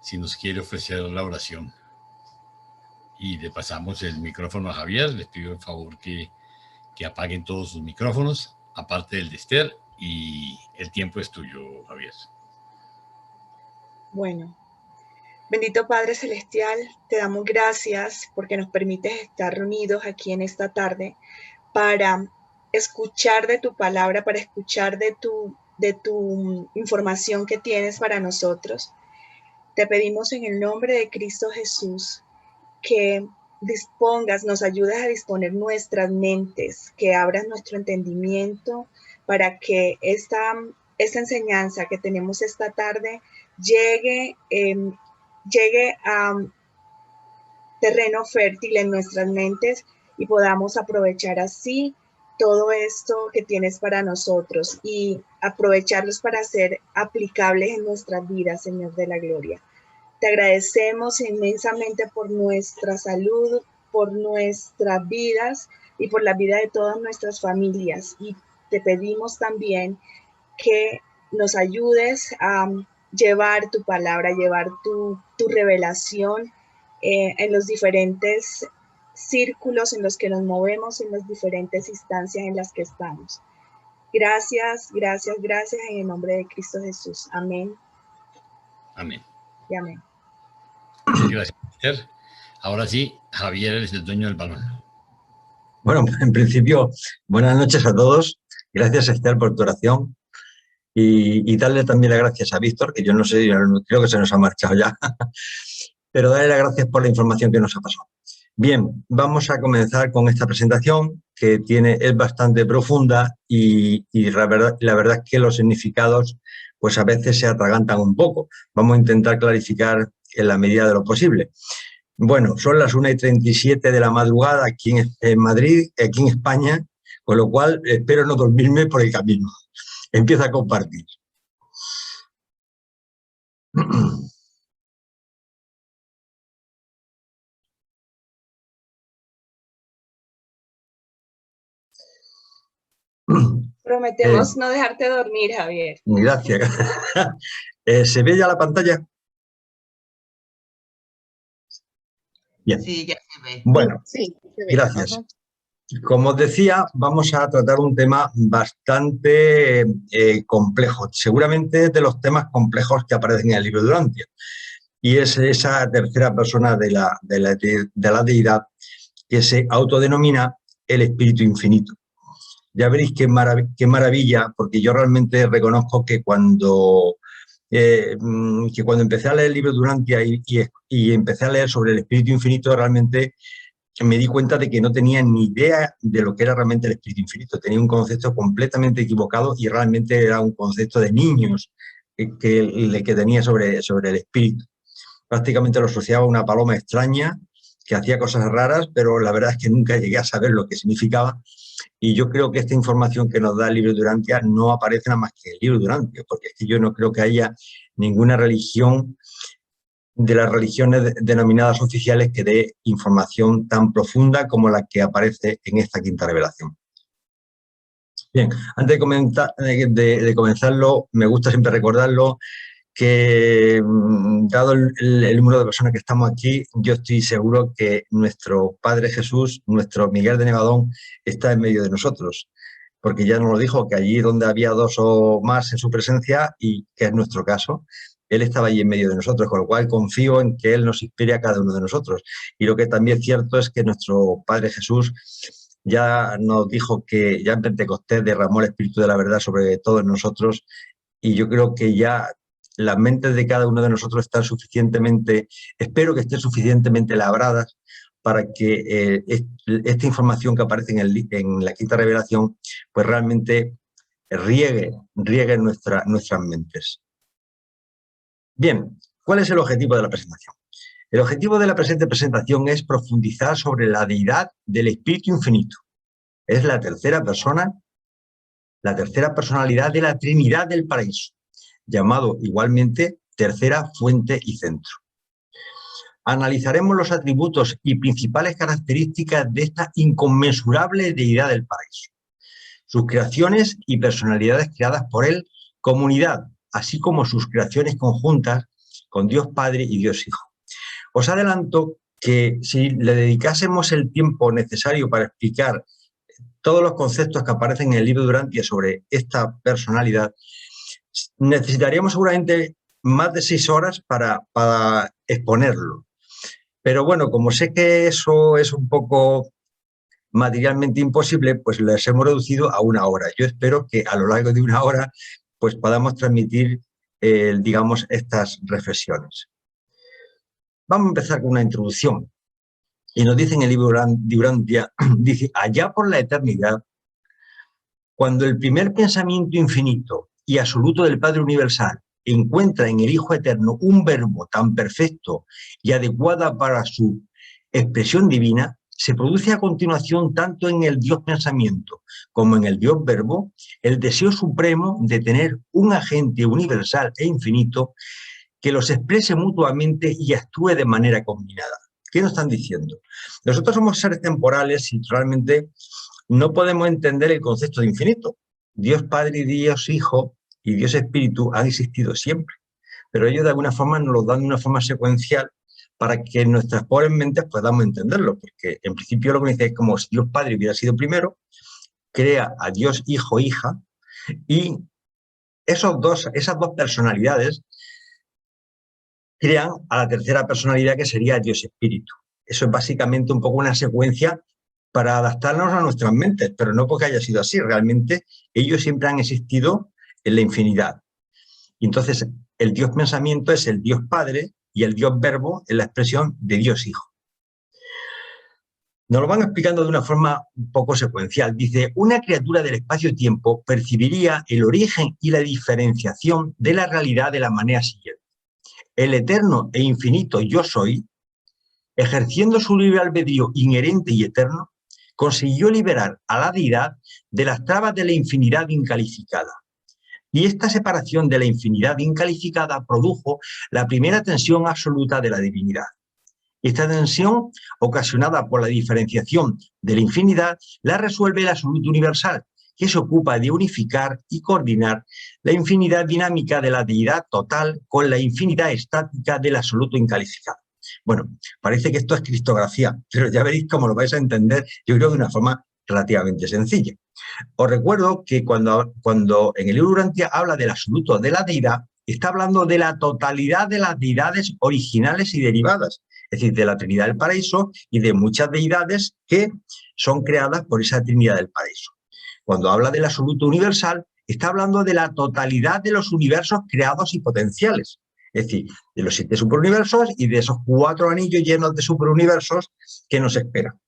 si nos quiere ofrecer la oración. Y le pasamos el micrófono a Javier. Les pido el favor que apaguen todos sus micrófonos, aparte del de Esther, y el tiempo es tuyo, Javier. Bueno, bendito Padre Celestial, te damos gracias porque nos permites estar reunidos aquí en esta tarde para escuchar de tu palabra, para escuchar de tu información que tienes para nosotros. Te pedimos en el nombre de Cristo Jesús que dispongas, nos ayudes a disponer nuestras mentes, que abras nuestro entendimiento para que esta enseñanza que tenemos esta tarde llegue a terreno fértil en nuestras mentes y podamos aprovechar así todo esto que tienes para nosotros y aprovecharlos para ser aplicables en nuestras vidas, Señor de la gloria. Te agradecemos inmensamente por nuestra salud, por nuestras vidas y por la vida de todas nuestras familias. Y te pedimos también que nos ayudes a llevar tu palabra, llevar tu revelación en los diferentes círculos en los que nos movemos, en las diferentes instancias en las que estamos. Gracias, gracias, gracias en el nombre de Cristo Jesús. Amén. Amén. Y amén. Muchas gracias, Esther. Ahora sí, Javier es el dueño del balón. Bueno, en principio, buenas noches a todos. Gracias, Esther, por tu oración. Y darle también las gracias a Víctor, que yo no sé, creo que se nos ha marchado ya. Pero darle las gracias por la información que nos ha pasado. Bien, vamos a comenzar con esta presentación que es bastante profunda y la verdad es que los significados pues a veces se atragantan un poco. Vamos a intentar clarificar en la medida de lo posible. Bueno, son las 1:37 de la madrugada aquí en Madrid, aquí en España, con lo cual espero no dormirme por el camino. Empiezo a compartir. Prometemos no dejarte dormir, Javier. Gracias. ¿Se ve ya la pantalla? Bien. Sí, ya se ve. Bueno, sí, se ve. Gracias. Ajá. Como os decía, vamos a tratar un tema bastante complejo. Seguramente de los temas complejos que aparecen en el libro de Durantia. Y es esa tercera persona de la deidad que se autodenomina el Espíritu Infinito. Ya veréis qué maravilla, porque yo realmente reconozco que cuando empecé a leer el libro de Durantia y empecé a leer sobre el Espíritu Infinito, realmente me di cuenta de que no tenía ni idea de lo que era realmente el Espíritu Infinito. Tenía un concepto completamente equivocado y realmente era un concepto de niños que tenía sobre el Espíritu. Prácticamente lo asociaba a una paloma extraña que hacía cosas raras, pero la verdad es que nunca llegué a saber lo que significaba. Y yo creo que esta información que nos da el libro de Durantia no aparece nada más que en el libro de Durantia, porque es que yo no creo que haya ninguna religión de las religiones denominadas oficiales que dé información tan profunda como la que aparece en esta quinta revelación. Bien, antes de comenzarlo, me gusta siempre recordarlo, que dado el número de personas que estamos aquí, yo estoy seguro que nuestro Padre Jesús, nuestro Miguel de Nevadón, está en medio de nosotros, porque ya nos lo dijo, que allí donde había dos o más en su presencia, y que es nuestro caso, Él estaba allí en medio de nosotros, con lo cual confío en que Él nos inspire a cada uno de nosotros. Y lo que también es cierto es que nuestro Padre Jesús ya nos dijo que ya en Pentecostés derramó el Espíritu de la verdad sobre todos nosotros, y yo creo que ya las mentes de cada uno de nosotros están suficientemente, espero que estén suficientemente labradas para que esta información que aparece en la quinta revelación pues realmente riegue nuestras mentes. Bien, ¿cuál es el objetivo de la presentación? El objetivo de la presente presentación es profundizar sobre la deidad del Espíritu Infinito. Es la tercera persona, la tercera personalidad de la Trinidad del Paraíso, llamado igualmente tercera fuente y centro. Analizaremos los atributos y principales características de esta inconmensurable deidad del paraíso, sus creaciones y personalidades creadas por él como unidad, así como sus creaciones conjuntas con Dios Padre y Dios Hijo. Os adelanto que si le dedicásemos el tiempo necesario para explicar todos los conceptos que aparecen en el libro de Urantia sobre esta personalidad, necesitaríamos seguramente más de 6 horas para exponerlo. Pero bueno, como sé que eso es un poco materialmente imposible, pues les hemos reducido a 1 hora. Yo espero que a lo largo de 1 hora pues podamos transmitir, digamos, estas reflexiones. Vamos a empezar con una introducción. Y nos dice en el libro de Urantia, dice, allá por la eternidad, cuando el primer pensamiento infinito y absoluto del Padre Universal encuentra en el Hijo Eterno un verbo tan perfecto y adecuado para su expresión divina, se produce a continuación tanto en el Dios Pensamiento como en el Dios Verbo el deseo supremo de tener un agente universal e infinito que los exprese mutuamente y actúe de manera combinada. ¿Qué nos están diciendo? Nosotros somos seres temporales y realmente no podemos entender el concepto de infinito. Dios Padre y Dios Hijo y Dios Espíritu han existido siempre, pero ellos de alguna forma nos lo dan de una forma secuencial para que nuestras pobres mentes podamos entenderlo, porque en principio lo que dice es como si Dios Padre hubiera sido primero, crea a Dios Hijo, Hija, y esas dos personalidades crean a la tercera personalidad que sería Dios Espíritu. Eso es básicamente un poco una secuencia para adaptarnos a nuestras mentes, pero no porque haya sido así, realmente ellos siempre han existido en la infinidad. Y entonces el Dios Pensamiento es el Dios Padre y el Dios Verbo es la expresión de Dios Hijo. Nos lo van explicando de una forma un poco secuencial. Dice, una criatura del espacio-tiempo percibiría el origen y la diferenciación de la realidad de la manera siguiente. El eterno e infinito yo soy, ejerciendo su libre albedrío inherente y eterno, consiguió liberar a la deidad de las trabas de la infinidad incalificada. Y esta separación de la infinidad incalificada produjo la primera tensión absoluta de la divinidad. Esta tensión, ocasionada por la diferenciación de la infinidad, la resuelve el absoluto universal, que se ocupa de unificar y coordinar la infinidad dinámica de la deidad total con la infinidad estática del absoluto incalificado. Bueno, parece que esto es criptografía, pero ya veréis cómo lo vais a entender, yo creo, de una forma relativamente sencilla. Os recuerdo que cuando en el libro Urantia habla del absoluto de la deidad, está hablando de la totalidad de las deidades originales y derivadas, es decir, de la Trinidad del Paraíso y de muchas deidades que son creadas por esa Trinidad del Paraíso. Cuando habla del absoluto universal, está hablando de la totalidad de los universos creados y potenciales, es decir, de los 7 superuniversos y de esos 4 anillos llenos de superuniversos que nos esperan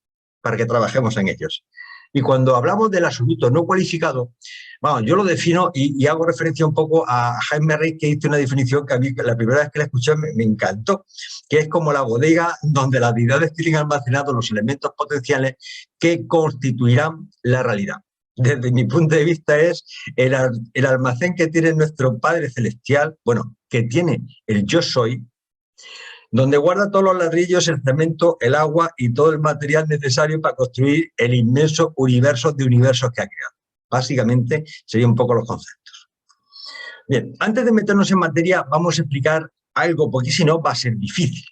para que trabajemos en ellos. Y cuando hablamos del absoluto no cualificado, bueno, yo lo defino y hago referencia un poco a Jaime Rey, que hizo una definición que a mí la primera vez que la escuché me encantó, que es como la bodega donde las deidades tienen almacenados los elementos potenciales que constituirán la realidad. Desde mi punto de vista es el almacén que tiene nuestro Padre Celestial, bueno, que tiene el Yo Soy, donde guarda todos los ladrillos, el cemento, el agua y todo el material necesario para construir el inmenso universo de universos que ha creado. Básicamente serían un poco los conceptos. Bien, antes de meternos en materia, vamos a explicar algo, porque si no va a ser difícil.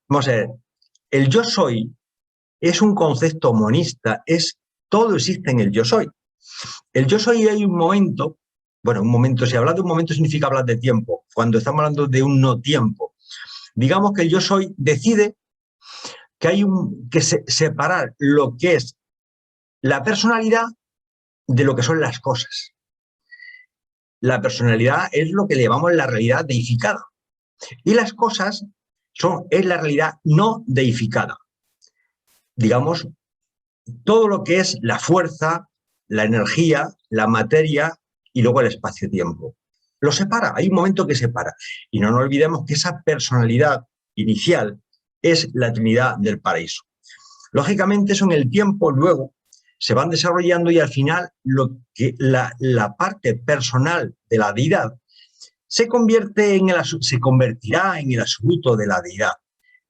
Vamos a ver, el Yo Soy es un concepto monista, todo existe en el Yo Soy. El Yo Soy hay un momento, bueno, un momento, si hablar de un momento significa hablar de tiempo, cuando estamos hablando de un no tiempo. Digamos que el Yo Soy decide que hay que separar lo que es la personalidad de lo que son las cosas. La personalidad es lo que le llamamos la realidad deificada. Y las cosas es la realidad no deificada. Digamos, todo lo que es la fuerza, la energía, la materia y luego el espacio-tiempo. Lo separa, hay un momento que separa. Y no nos olvidemos que esa personalidad inicial es la Trinidad del Paraíso. Lógicamente eso en el tiempo luego se van desarrollando y al final la parte personal de la deidad se convertirá en el absoluto de la deidad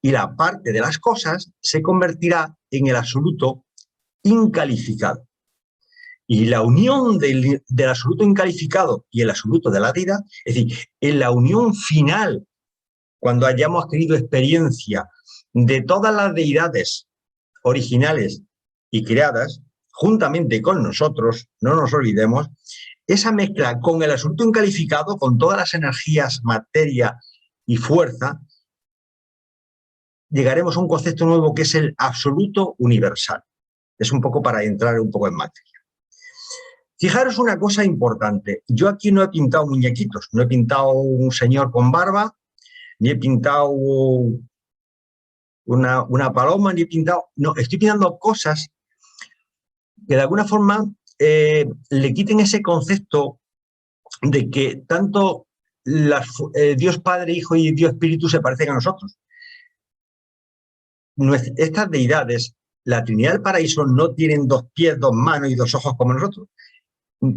y la parte de las cosas se convertirá en el absoluto incalificado. Y la unión del absoluto incalificado y el absoluto de la deidad, es decir, en la unión final cuando hayamos tenido experiencia de todas las deidades originales y creadas, juntamente con nosotros, no nos olvidemos, esa mezcla con el absoluto incalificado, con todas las energías, materia y fuerza, llegaremos a un concepto nuevo que es el absoluto universal. Es un poco para entrar un poco en materia. Fijaros una cosa importante. Yo aquí no he pintado muñequitos, no he pintado un señor con barba, ni he pintado una paloma, ni he pintado... No, estoy pintando cosas que de alguna forma le quiten ese concepto de que tanto Dios Padre, Hijo y Dios Espíritu se parecen a nosotros. Estas deidades, la Trinidad del Paraíso, no tienen 2 pies, 2 manos y 2 ojos como nosotros.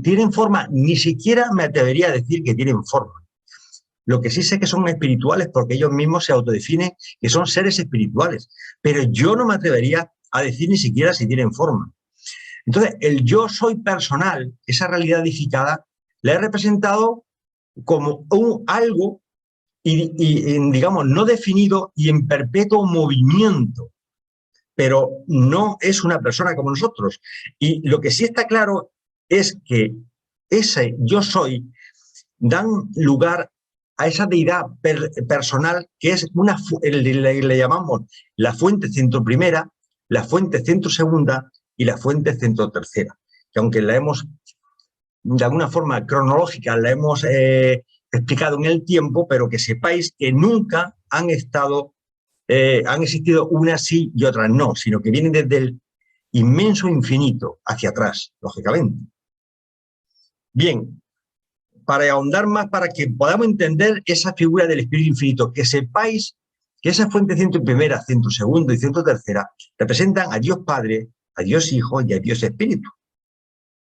Tienen forma, ni siquiera me atrevería a decir que tienen forma. Lo que sí sé que son espirituales porque ellos mismos se autodefinen que son seres espirituales. Pero yo no me atrevería a decir ni siquiera si tienen forma. Entonces, el yo soy personal, esa realidad edificada, la he representado como algo y, digamos, no definido y en perpetuo movimiento, pero no es una persona como nosotros. Y lo que sí está claro es que ese yo soy dan lugar a esa deidad personal que es le llamamos la fuente centro primera, la fuente centro segunda y la fuente centro tercera, que aunque la hemos, de alguna forma cronológica, la hemos explicado en el tiempo, pero que sepáis que nunca han existido unas sí y otras no, sino que vienen desde el inmenso infinito hacia atrás, lógicamente. Bien, para ahondar más, para que podamos entender esa figura del espíritu infinito, que sepáis que esa fuente centro primera, centro segundo y centro tercera representan a Dios Padre, a Dios Hijo y a Dios Espíritu,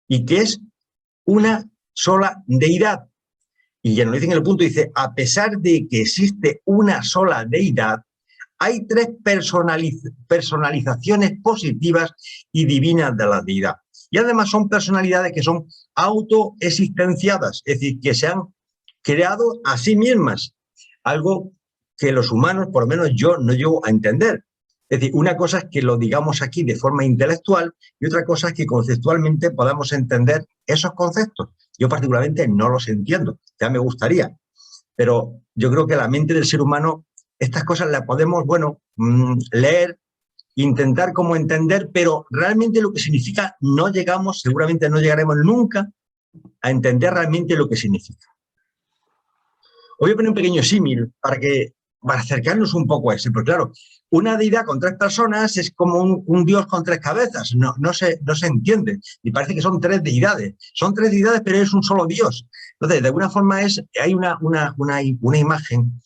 y que es una sola deidad. Y ya nos dicen en el punto, dice, a pesar de que existe una sola deidad, hay 3 personalizaciones positivas y divinas de la deidad. Y además son personalidades que son autoexistenciadas, es decir, que se han creado a sí mismas, algo que los humanos, por lo menos yo, no llego a entender. Es decir, una cosa es que lo digamos aquí de forma intelectual y otra cosa es que conceptualmente podamos entender esos conceptos. Yo particularmente no los entiendo, ya me gustaría, pero yo creo que la mente del ser humano, estas cosas las podemos, bueno, leer, intentar como entender, pero realmente lo que significa no llegamos, seguramente no llegaremos nunca a entender realmente lo que significa. Os voy a poner un pequeño símil para acercarnos un poco a eso, porque claro, una deidad con 3 personas es como un dios con 3 cabezas, no se entiende, y parece que son 3 deidades. Son 3 deidades, pero es un solo dios. Entonces, de alguna forma hay una imagen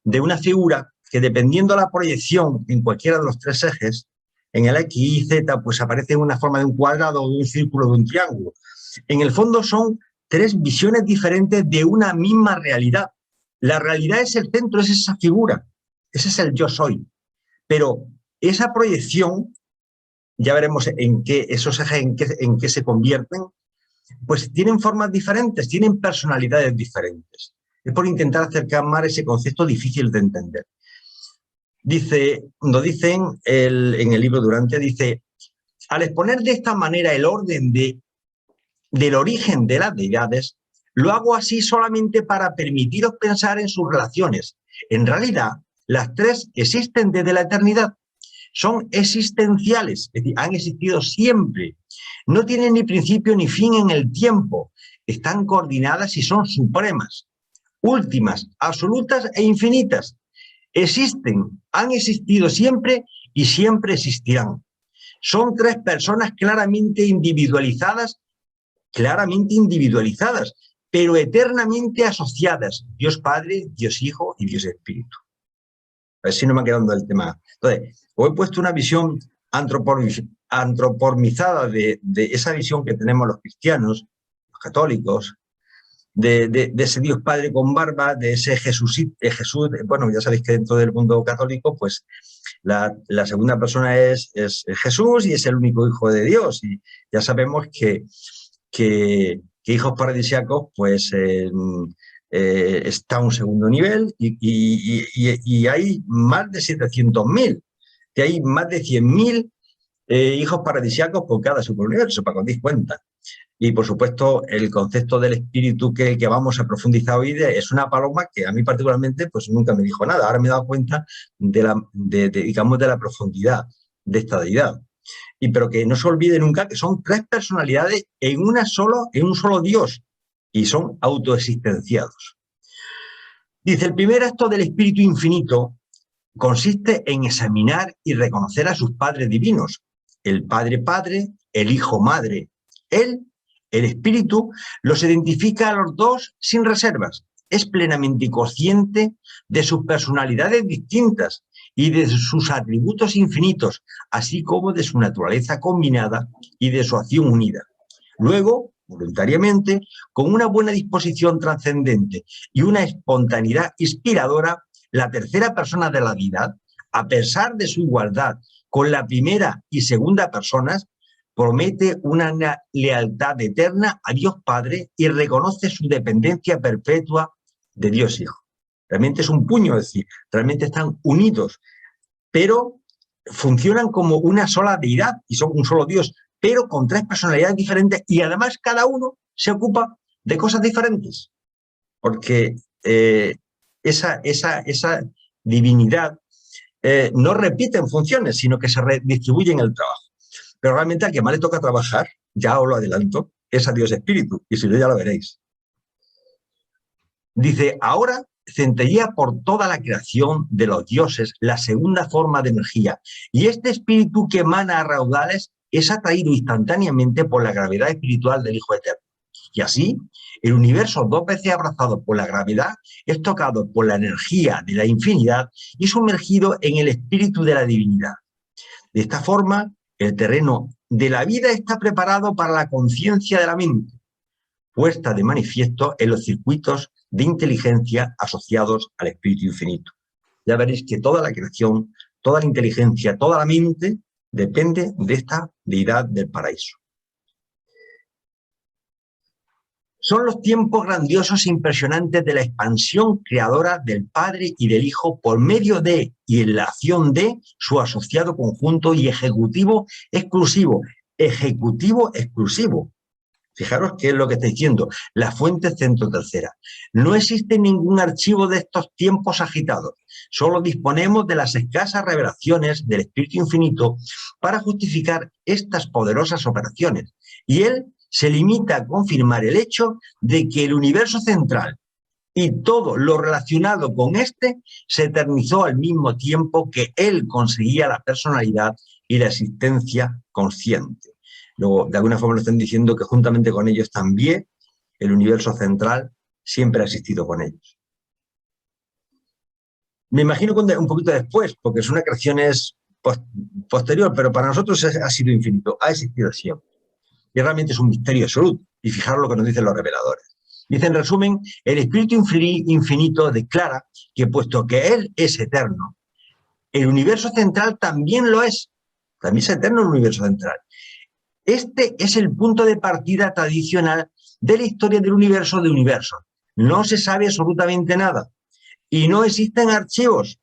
de una figura que, dependiendo de la proyección en cualquiera de los 3 ejes, en el X, Y, Z, pues aparece una forma de un cuadrado, de un círculo, de un triángulo. En el fondo son 3 visiones diferentes de una misma realidad. La realidad es el centro, es esa figura, ese es el yo soy. Pero esa proyección, ya veremos en qué esos ejes en qué se convierten, pues tienen formas diferentes, tienen personalidades diferentes. Es por intentar acercar más ese concepto difícil de entender. Dice, nos dicen en el libro Durante, dice, al exponer de esta manera el orden del origen de las deidades, lo hago así solamente para permitiros pensar en sus relaciones. En realidad, las 3 existen desde la eternidad. Son existenciales, es decir, han existido siempre. No tienen ni principio ni fin en el tiempo. Están coordinadas y son supremas, últimas, absolutas e infinitas. Existen, han existido siempre y siempre existirán. Son 3 personas claramente individualizadas, pero eternamente asociadas. Dios Padre, Dios Hijo y Dios Espíritu. A ver si no me ha quedado el tema. Entonces, os he puesto una visión antropomizada de esa visión que tenemos los cristianos, los católicos, de ese Dios Padre con barba, de ese Jesús. Bueno, ya sabéis que dentro del mundo católico, pues la segunda persona es Jesús y es el único Hijo de Dios. Y ya sabemos que hijos paradisíacos, pues está a un segundo nivel y hay más de 700.000, que hay más de 100.000 hijos paradisíacos por cada superuniverso, para que os deis cuenta. Y, por supuesto, el concepto del espíritu que vamos a profundizar hoy es una paloma que a mí particularmente pues nunca me dijo nada. Ahora me he dado cuenta digamos, de la profundidad de esta deidad. Pero que no se olvide nunca que son 3 personalidades en un solo Dios y son autoexistenciados. Dice, el primer acto del espíritu infinito consiste en examinar y reconocer a sus padres divinos, el Padre Padre, el Hijo Madre. Él, el espíritu, los identifica a los dos sin reservas. Es plenamente consciente de sus personalidades distintas y de sus atributos infinitos, así como de su naturaleza combinada y de su acción unida. Luego, voluntariamente, con una buena disposición trascendente y una espontaneidad inspiradora, la tercera persona de la deidad, a pesar de su igualdad con la primera y segunda personas, promete una lealtad eterna a Dios Padre y reconoce su dependencia perpetua de Dios Hijo. Realmente es un puño, es decir, realmente están unidos, pero funcionan como una sola deidad y son un solo Dios, pero con 3 personalidades diferentes y además cada uno se ocupa de cosas diferentes, porque esa divinidad no repite en funciones, sino que se redistribuye en el trabajo. Pero realmente al que más le toca trabajar, ya os lo adelanto, es a Dios Espíritu, y si no ya lo veréis. Dice, ahora centellea por toda la creación de los dioses la segunda forma de energía, y este espíritu que emana a raudales es atraído instantáneamente por la gravedad espiritual del Hijo Eterno. Y así, el universo 2 veces abrazado por la gravedad es tocado por la energía de la infinidad y sumergido en el espíritu de la divinidad. De esta forma, el terreno de la vida está preparado para la conciencia de la mente, puesta de manifiesto en los circuitos de inteligencia asociados al espíritu infinito. Ya veréis que toda la creación, toda la inteligencia, toda la mente depende de esta deidad del paraíso. Son los tiempos grandiosos e impresionantes de la expansión creadora del Padre y del Hijo por medio de y en la acción de su asociado conjunto y ejecutivo exclusivo. Ejecutivo exclusivo. Fijaros qué es lo que está diciendo. La fuente centro tercera. No existe ningún archivo de estos tiempos agitados. Solo disponemos de las escasas revelaciones del Espíritu Infinito para justificar estas poderosas operaciones. Y él se limita a confirmar el hecho de que el universo central y todo lo relacionado con este se eternizó al mismo tiempo que él conseguía la personalidad y la existencia consciente. Luego, de alguna forma lo están diciendo que juntamente con ellos también el universo central siempre ha existido con ellos. Me imagino que un poquito después, porque es una creación posterior, pero para nosotros ha sido infinito, ha existido siempre. Y realmente es un misterio absoluto. Y fijaros lo que nos dicen los reveladores. Dice, en resumen, el Espíritu Infinito declara que puesto que Él es eterno, el universo central también lo es. También es eterno el universo central. Este es el punto de partida tradicional de la historia del universo de universos. No se sabe absolutamente nada. Y no existen archivos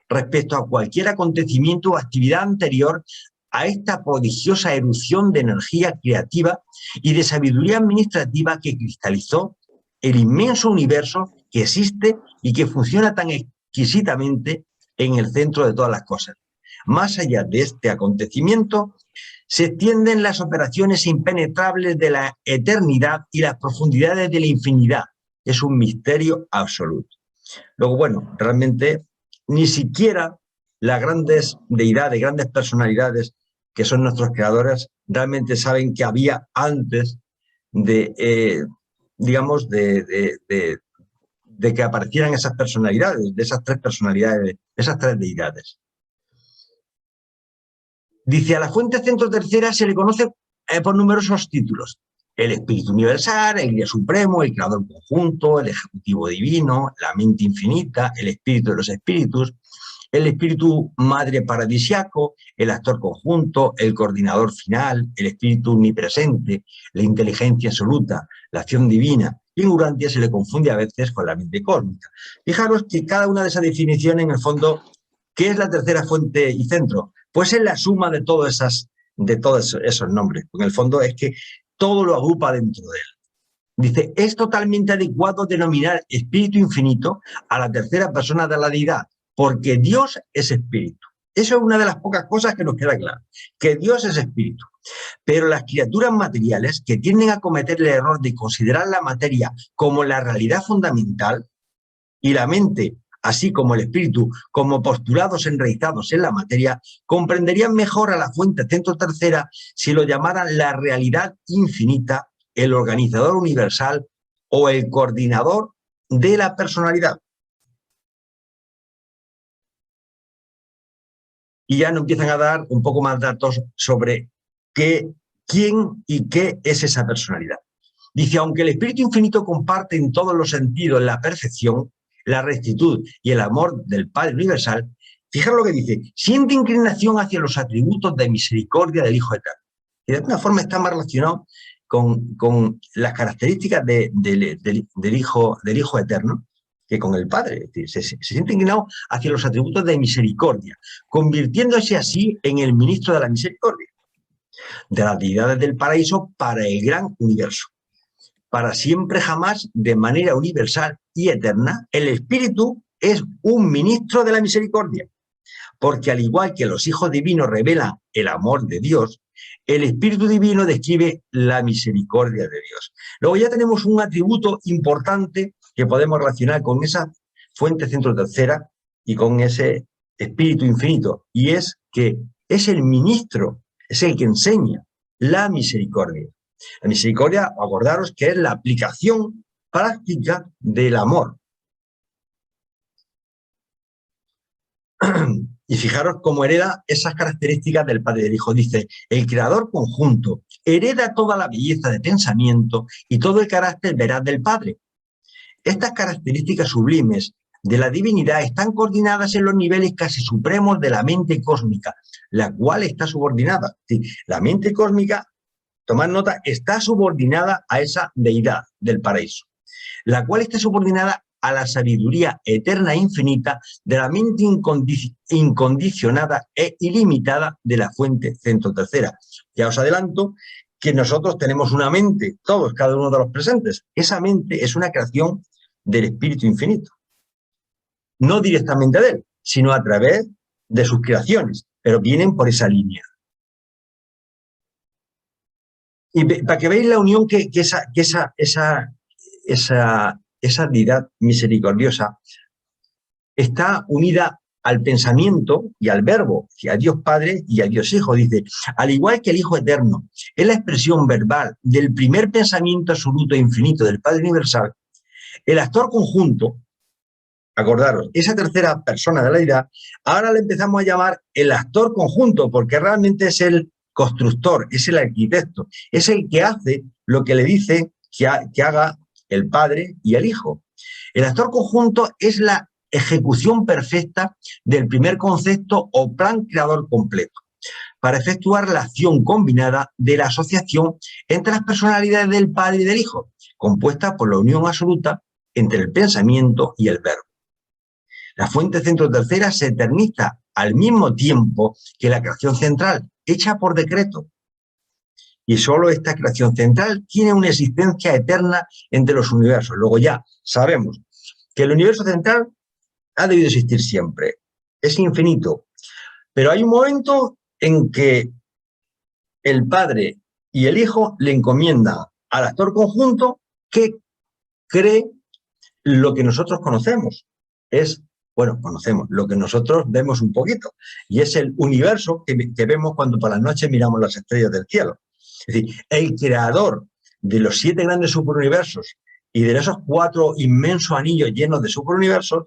respecto a cualquier acontecimiento o actividad anterior a esta prodigiosa erupción de energía creativa y de sabiduría administrativa que cristalizó el inmenso universo que existe y que funciona tan exquisitamente en el centro de todas las cosas. Más allá de este acontecimiento, se extienden las operaciones impenetrables de la eternidad y las profundidades de la infinidad. Es un misterio absoluto. Luego, bueno, realmente ni siquiera las grandes deidades, grandes personalidades que son nuestros creadores, realmente saben que había antes de, digamos, de que aparecieran esas personalidades, de esas 3 personalidades, de esas 3 deidades. Dice, a la fuente centro tercera se le conoce por numerosos títulos. El Espíritu Universal, el Guía Supremo, el Creador Conjunto, el Ejecutivo Divino, la Mente Infinita, el Espíritu de los Espíritus, el Espíritu Madre Paradisiaco, el Actor Conjunto, el Coordinador Final, el Espíritu Omnipresente, la Inteligencia Absoluta, la Acción Divina, y en Urantia se le confunde a veces con la mente cósmica. Fijaros que cada una de esas definiciones, en el fondo, ¿qué es la tercera fuente y centro? Pues es la suma de todos esos nombres. En el fondo es que todo lo agrupa dentro de él. Dice, es totalmente adecuado denominar espíritu infinito a la tercera persona de la deidad, porque Dios es espíritu. Eso es una de las pocas cosas que nos queda claro, que Dios es espíritu. Pero las criaturas materiales que tienden a cometer el error de considerar la materia como la realidad fundamental y la mente, así como el espíritu, como postulados enraizados en la materia, comprenderían mejor a la fuente centro tercera si lo llamaran la realidad infinita, el organizador universal o el coordinador de la personalidad. Y ya nos empiezan a dar un poco más datos sobre quién y qué es esa personalidad. Dice, aunque el espíritu infinito comparte en todos los sentidos la perfección, la rectitud y el amor del Padre Universal, fijaros lo que dice, siente inclinación hacia los atributos de misericordia del Hijo Eterno. Y de alguna forma está más relacionado con las características del Hijo Eterno que con el Padre. Es decir, se siente inclinado hacia los atributos de misericordia, convirtiéndose así en el ministro de la misericordia, de las deidades del paraíso para el gran universo. Para siempre jamás, de manera universal y eterna, el Espíritu es un ministro de la misericordia, porque al igual que los hijos divinos revelan el amor de Dios, el Espíritu Divino describe la misericordia de Dios. Luego ya tenemos un atributo importante que podemos relacionar con esa fuente centro tercera y con ese Espíritu infinito, y es que es el ministro, es el que enseña la misericordia. La misericordia, acordaros que es la aplicación práctica del amor. Y fijaros cómo hereda esas características del Padre y del Hijo. Dice, el creador conjunto hereda toda la belleza de pensamiento y todo el carácter veraz del Padre. Estas características sublimes de la divinidad están coordinadas en los niveles casi supremos de la mente cósmica, la cual está subordinada. Sí, la mente cósmica, tomad nota, está subordinada a esa deidad del paraíso, la cual está subordinada a la sabiduría eterna e infinita de la mente incondicionada e ilimitada de la fuente centro tercera. Ya os adelanto que nosotros tenemos una mente, todos, cada uno de los presentes. Esa mente es una creación del Espíritu Infinito. No directamente de él, sino a través de sus creaciones, pero vienen por esa línea. Y para que veáis la unión que esa deidad misericordiosa está unida al pensamiento y al verbo, a Dios Padre y a Dios Hijo. Dice, al igual que el Hijo Eterno es la expresión verbal del primer pensamiento absoluto e infinito del Padre Universal, el actor conjunto, acordaros, esa tercera persona de la deidad, ahora le empezamos a llamar el actor conjunto, porque realmente es el constructor, es el arquitecto, es el que hace lo que le dice que haga el Padre y el Hijo. El actor conjunto es la ejecución perfecta del primer concepto o plan creador completo, para efectuar la acción combinada de la asociación entre las personalidades del Padre y del Hijo, compuesta por la unión absoluta entre el pensamiento y el verbo. La fuente centro tercera se eterniza al mismo tiempo que la creación central, hecha por decreto. Y solo esta creación central tiene una existencia eterna entre los universos. Luego ya sabemos que el universo central ha debido existir siempre. Es infinito. Pero hay un momento en que el Padre y el Hijo le encomiendan al actor conjunto que cree lo que nosotros conocemos. Conocemos lo que nosotros vemos un poquito. Y es el universo que vemos cuando por las noches miramos las estrellas del cielo. Es decir, el creador de los 7 grandes superuniversos y de esos 4 inmensos anillos llenos de superuniversos,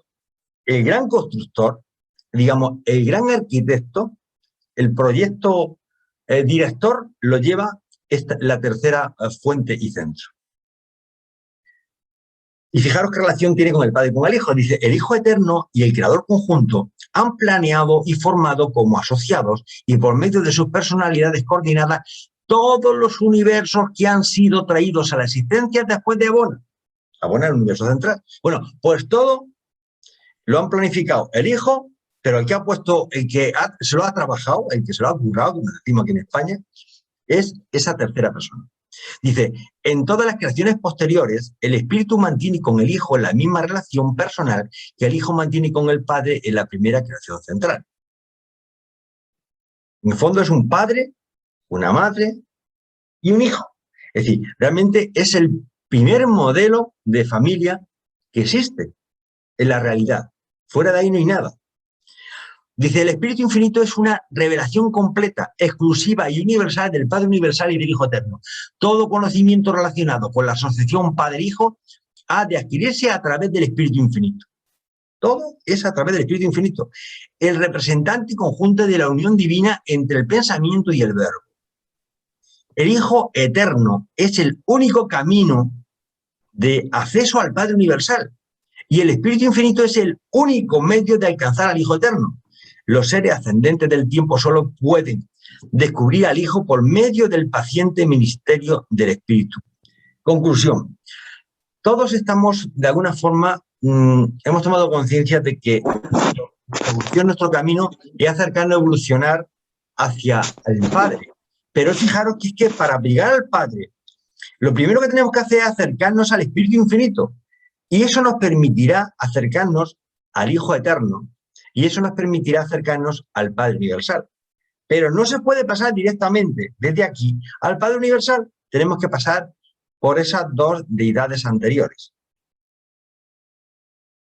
el gran constructor, digamos, el gran arquitecto, el proyecto director lo lleva la tercera fuente y centro. Y fijaros qué relación tiene con el Padre y con el Hijo. Dice, el Hijo Eterno y el Creador conjunto han planeado y formado como asociados y por medio de sus personalidades coordinadas todos los universos que han sido traídos a la existencia después de Abona. abonar el universo central. Bueno, pues todo lo han planificado el Hijo, pero el que ha puesto, se lo ha trabajado, el que se lo ha currado, como decimos aquí en España, es esa tercera persona. Dice, en todas las creaciones posteriores, el Espíritu mantiene con el Hijo la misma relación personal que el Hijo mantiene con el Padre en la primera creación central. En el fondo es un padre, una madre y un hijo. Es decir, realmente es el primer modelo de familia que existe en la realidad. Fuera de ahí no hay nada. Dice, el Espíritu Infinito es una revelación completa, exclusiva y universal del Padre Universal y del Hijo Eterno. Todo conocimiento relacionado con la asociación Padre-Hijo ha de adquirirse a través del Espíritu Infinito. Todo es a través del Espíritu Infinito. El representante conjunto de la unión divina entre el pensamiento y el verbo. El Hijo Eterno es el único camino de acceso al Padre Universal. Y el Espíritu Infinito es el único medio de alcanzar al Hijo Eterno. Los seres ascendentes del tiempo solo pueden descubrir al Hijo por medio del paciente ministerio del Espíritu. Conclusión. Todos estamos, de alguna forma, hemos tomado conciencia de que nuestro camino es acercarnos a evolucionar hacia el Padre. Pero fijaros que es que para llegar al Padre, lo primero que tenemos que hacer es acercarnos al Espíritu Infinito. Y eso nos permitirá acercarnos al Hijo Eterno. Y eso nos permitirá acercarnos al Padre Universal. Pero no se puede pasar directamente desde aquí al Padre Universal. Tenemos que pasar por esas dos deidades anteriores.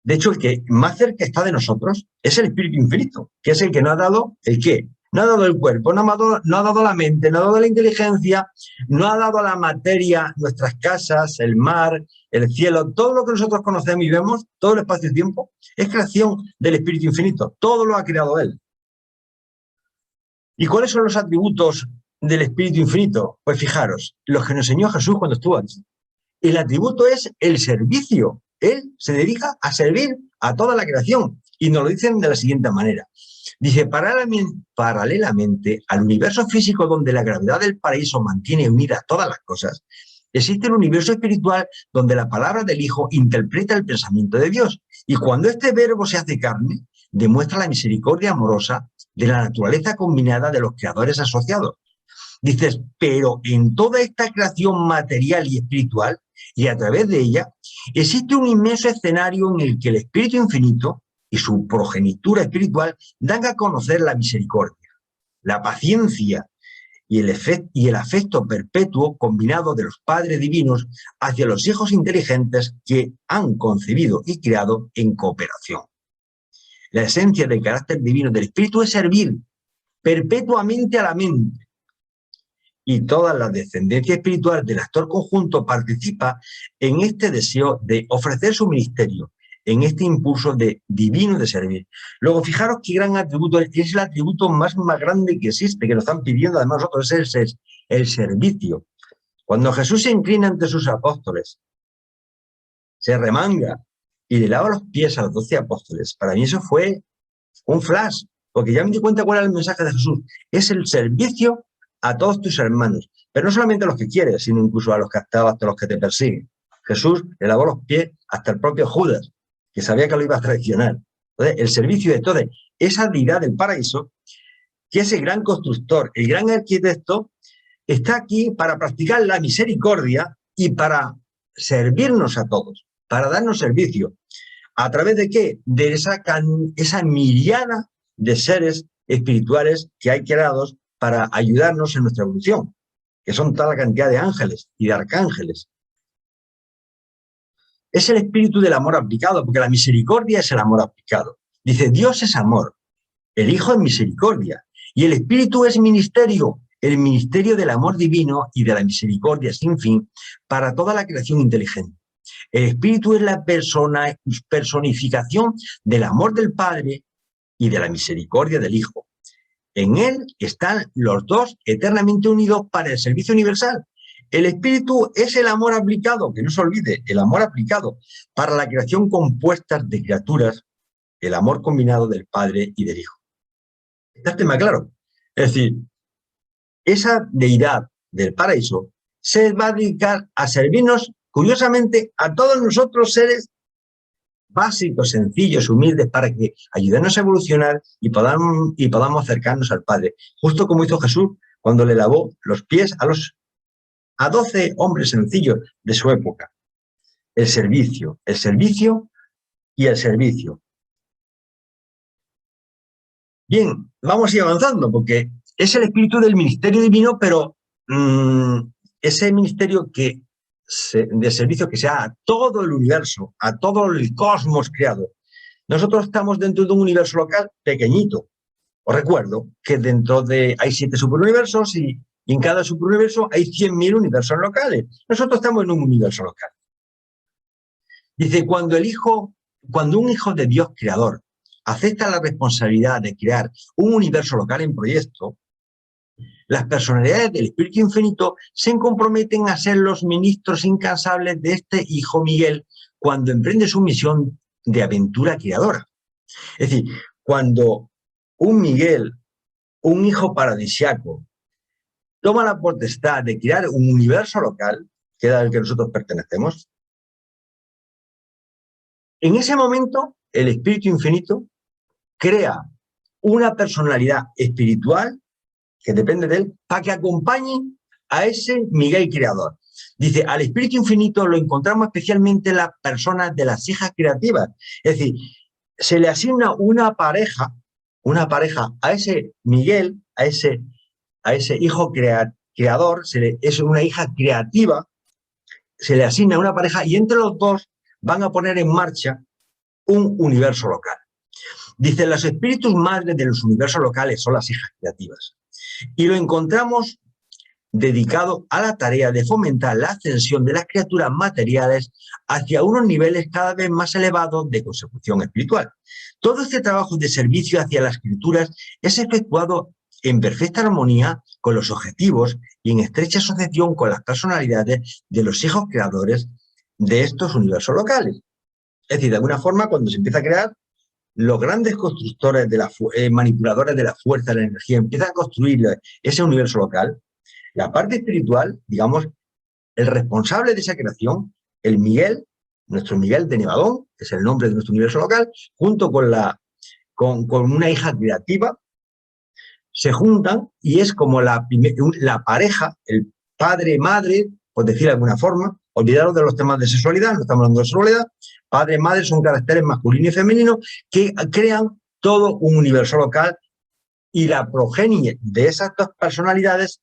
De hecho, el que más cerca está de nosotros es el Espíritu Infinito, que es el que nos ha dado el qué. No ha dado el cuerpo, no ha dado la mente, no ha dado la inteligencia, no ha dado la materia, nuestras casas, el mar, el cielo, todo lo que nosotros conocemos y vemos, todo el espacio-tiempo, es creación del Espíritu Infinito. Todo lo ha creado Él. ¿Y cuáles son los atributos del Espíritu Infinito? Pues fijaros, los que nos enseñó Jesús cuando estuvo aquí. El atributo es el servicio. Él se dedica a servir a toda la creación. Y nos lo dicen de la siguiente manera. Dice, paralelamente al universo físico donde la gravedad del paraíso mantiene unidas todas las cosas, existe el universo espiritual donde la palabra del Hijo interpreta el pensamiento de Dios. Y cuando este verbo se hace carne, demuestra la misericordia amorosa de la naturaleza combinada de los creadores asociados. Dices, pero en toda esta creación material y espiritual, y a través de ella, existe un inmenso escenario en el que el Espíritu Infinito y su progenitura espiritual dan a conocer la misericordia, la paciencia y el afecto perpetuo combinado de los padres divinos hacia los hijos inteligentes que han concebido y creado en cooperación. La esencia del carácter divino del Espíritu es servir perpetuamente a la mente. Y toda la descendencia espiritual del actor conjunto participa en este deseo de ofrecer su ministerio, en este impulso divino de servir. Luego, fijaros qué gran atributo, es el atributo más grande que existe, que nos están pidiendo además nosotros, es el servicio. Cuando Jesús se inclina ante sus apóstoles, se remanga y le lava los pies a los 12 apóstoles, para mí eso fue un flash, porque ya me di cuenta cuál era el mensaje de Jesús. Es el servicio a todos tus hermanos, pero no solamente a los que quieres, sino incluso a los que hasta los que te persiguen. Jesús le lavó los pies hasta el propio Judas, que sabía que lo iba a traicionar. Entonces, el servicio de toda esa deidad del paraíso, que es el gran constructor, el gran arquitecto, está aquí para practicar la misericordia y para servirnos a todos, para darnos servicio. ¿A través de qué? De esa miriada de seres espirituales que hay creados para ayudarnos en nuestra evolución, que son toda la cantidad de ángeles y de arcángeles. Es el espíritu del amor aplicado, porque la misericordia es el amor aplicado. Dice, Dios es amor, el Hijo es misericordia, y el Espíritu es ministerio, el ministerio del amor divino y de la misericordia sin fin para toda la creación inteligente. El Espíritu es la personificación del amor del Padre y de la misericordia del Hijo. En él están los dos eternamente unidos para el servicio universal. El Espíritu es el amor aplicado, que no se olvide, el amor aplicado para la creación compuesta de criaturas, el amor combinado del Padre y del Hijo. ¿Está el tema claro? Es decir, esa deidad del paraíso se va a dedicar a servirnos curiosamente, a todos nosotros seres básicos, sencillos, humildes, para que ayudemos a evolucionar y podamos acercarnos al Padre. Justo como hizo Jesús cuando le lavó los pies a 12 hombres sencillos de su época. El servicio y el servicio. Bien, vamos a ir avanzando, porque es el espíritu del ministerio divino, pero ese ministerio de servicio que sea a todo el universo, a todo el cosmos creado. Nosotros estamos dentro de un universo local pequeñito. Os recuerdo que hay 7 superuniversos y en cada superuniverso hay 100.000 universos locales. Nosotros estamos en un universo local. Dice, cuando un hijo de Dios creador acepta la responsabilidad de crear un universo local en proyecto, las personalidades del Espíritu Infinito se comprometen a ser los ministros incansables de este hijo Miguel cuando emprende su misión de aventura creadora. Es decir, cuando un Miguel, un hijo paradisiaco, toma la potestad de crear un universo local, que es al que nosotros pertenecemos, en ese momento el Espíritu Infinito crea una personalidad espiritual que depende de él, para que acompañe a ese Miguel creador. Dice, al Espíritu Infinito lo encontramos especialmente en las personas de las hijas creativas. Es decir, se le asigna una pareja a ese Miguel, a ese hijo creador, es una hija creativa, se le asigna una pareja y entre los dos van a poner en marcha un universo local. Dice, los espíritus madres de los universos locales son las hijas creativas. Y lo encontramos dedicado a la tarea de fomentar la ascensión de las criaturas materiales hacia unos niveles cada vez más elevados de consecución espiritual. Todo este trabajo de servicio hacia las criaturas es efectuado en perfecta armonía con los objetivos y en estrecha asociación con las personalidades de los hijos creadores de estos universos locales. Es decir, de alguna forma, cuando se empieza a crear, los grandes constructores, manipuladores de la fuerza, de la energía, empiezan a construir ese universo local. La parte espiritual, digamos, el responsable de esa creación, el Miguel, nuestro Miguel de Nevadón, que es el nombre de nuestro universo local, junto con una hija creativa, se juntan y es como la pareja, el padre-madre, por decir de alguna forma. Olvidaros de los temas de sexualidad, no estamos hablando de sexualidad. Padre y madre son caracteres masculino y femenino que crean todo un universo local y la progenie de esas dos personalidades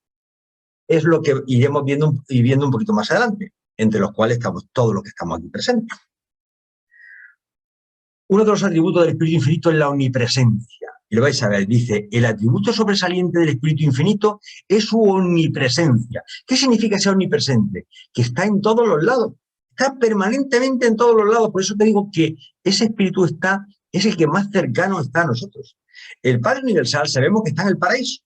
es lo que iremos viendo un poquito más adelante, entre los cuales estamos todos los que estamos aquí presentes. Uno de los atributos del Espíritu Infinito es la omnipresencia. Y lo vais a ver, dice, el atributo sobresaliente del Espíritu Infinito es su omnipresencia. ¿Qué significa ser omnipresente? Que está en todos los lados, está permanentemente en todos los lados. Por eso te digo que ese Espíritu es el que más cercano está a nosotros. El Padre Universal sabemos que está en el paraíso.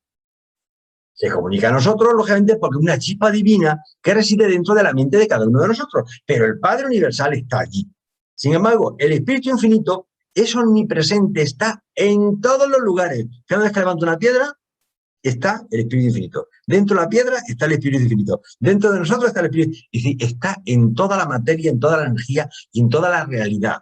Se comunica a nosotros, lógicamente, porque es una chispa divina que reside dentro de la mente de cada uno de nosotros. Pero el Padre Universal está allí. Sin embargo, el Espíritu Infinito es omnipresente, está en todos los lugares. Cada vez que levanta una piedra, está el Espíritu Infinito. Dentro de la piedra está el Espíritu Infinito. Dentro de nosotros está el Espíritu. Es decir, está en toda la materia, en toda la energía y en toda la realidad.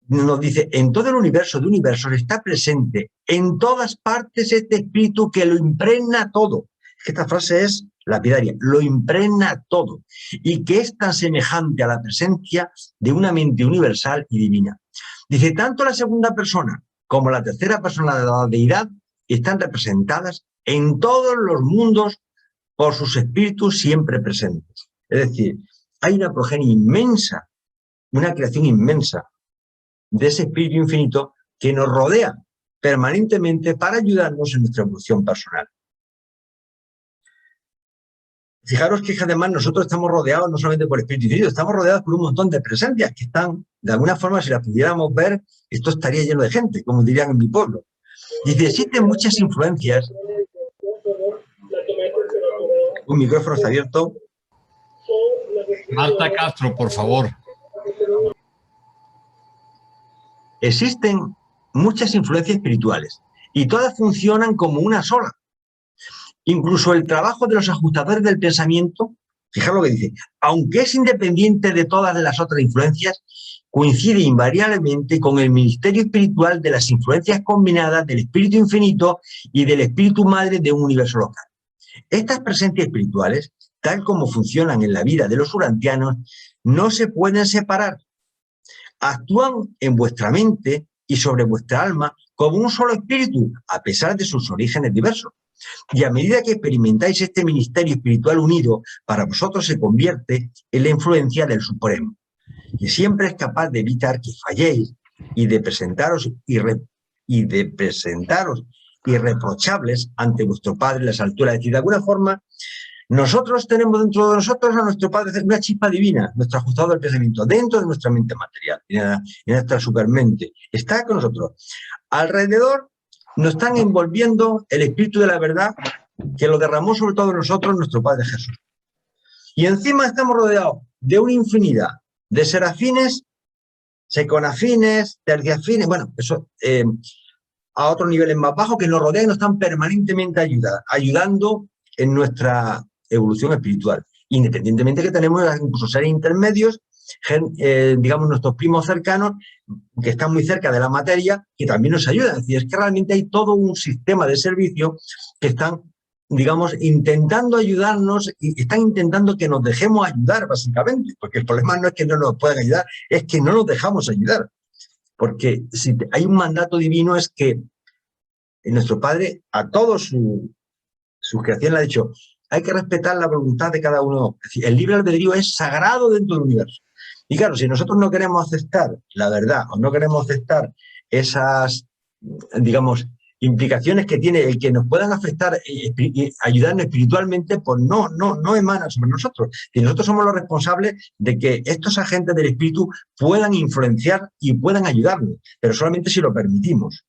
Nos dice, en todo el universo de universos está presente en todas partes este Espíritu que lo impregna todo. Esta frase es lapidaria, lo impregna todo, y que es tan semejante a la presencia de una mente universal y divina. Dice, tanto la segunda persona como la tercera persona de la deidad están representadas en todos los mundos por sus espíritus siempre presentes. Es decir, hay una progenie inmensa, una creación inmensa de ese Espíritu Infinito que nos rodea permanentemente para ayudarnos en nuestra evolución personal. Fijaros que además nosotros estamos rodeados no solamente por el Espíritu Infinito, estamos rodeados por un montón de presencias que están, de alguna forma, si las pudiéramos ver, esto estaría lleno de gente, como dirían en mi pueblo. Dice, existen muchas influencias. Un micrófono está abierto. Marta Castro, por favor. Existen muchas influencias espirituales y todas funcionan como una sola. Incluso el trabajo de los ajustadores del pensamiento Fijaros lo que dice. Aunque es independiente de todas las otras influencias, coincide invariablemente con el ministerio espiritual de las influencias combinadas del espíritu infinito y del espíritu madre de un universo local. Estas presencias espirituales, tal como funcionan en la vida de los urantianos, no se pueden separar. Actúan en vuestra mente y sobre vuestra alma como un solo espíritu, a pesar de sus orígenes diversos. Y a medida que experimentáis este ministerio espiritual unido, para vosotros se convierte en la influencia del Supremo, que siempre es capaz de evitar que falléis y de presentaros irreprochables ante vuestro Padre en las alturas. Es decir, de alguna forma, nosotros tenemos dentro de nosotros a nuestro Padre una chispa divina, nuestro ajustador del pensamiento, dentro de nuestra mente material, en nuestra supermente. Está con nosotros. Alrededor nos están envolviendo el Espíritu de la verdad que lo derramó sobre todos nosotros nuestro Padre Jesús. Y encima estamos rodeados de una infinidad de serafines, seconafines, terciafines, bueno, eso a otros niveles más bajos que nos rodean y nos están permanentemente ayudando en nuestra evolución espiritual. Independientemente que tenemos incluso seres intermedios, digamos nuestros primos cercanos, que están muy cerca de la materia, que también nos ayudan. Es decir, es que realmente hay todo un sistema de servicio que están, digamos, intentando ayudarnos y están intentando que nos dejemos ayudar, básicamente, porque el problema no es que no nos puedan ayudar, es que no nos dejamos ayudar. Porque si hay un mandato divino es que nuestro Padre a todos sus creaciones le ha dicho, hay que respetar la voluntad de cada uno. Es decir, el libre albedrío es sagrado dentro del universo. Y claro, si nosotros no queremos aceptar la verdad o no queremos aceptar esas, digamos, implicaciones que tiene el que nos puedan afectar y ayudarnos espiritualmente, pues no emana sobre nosotros. Y nosotros somos los responsables de que estos agentes del espíritu puedan influenciar y puedan ayudarnos, pero solamente si lo permitimos.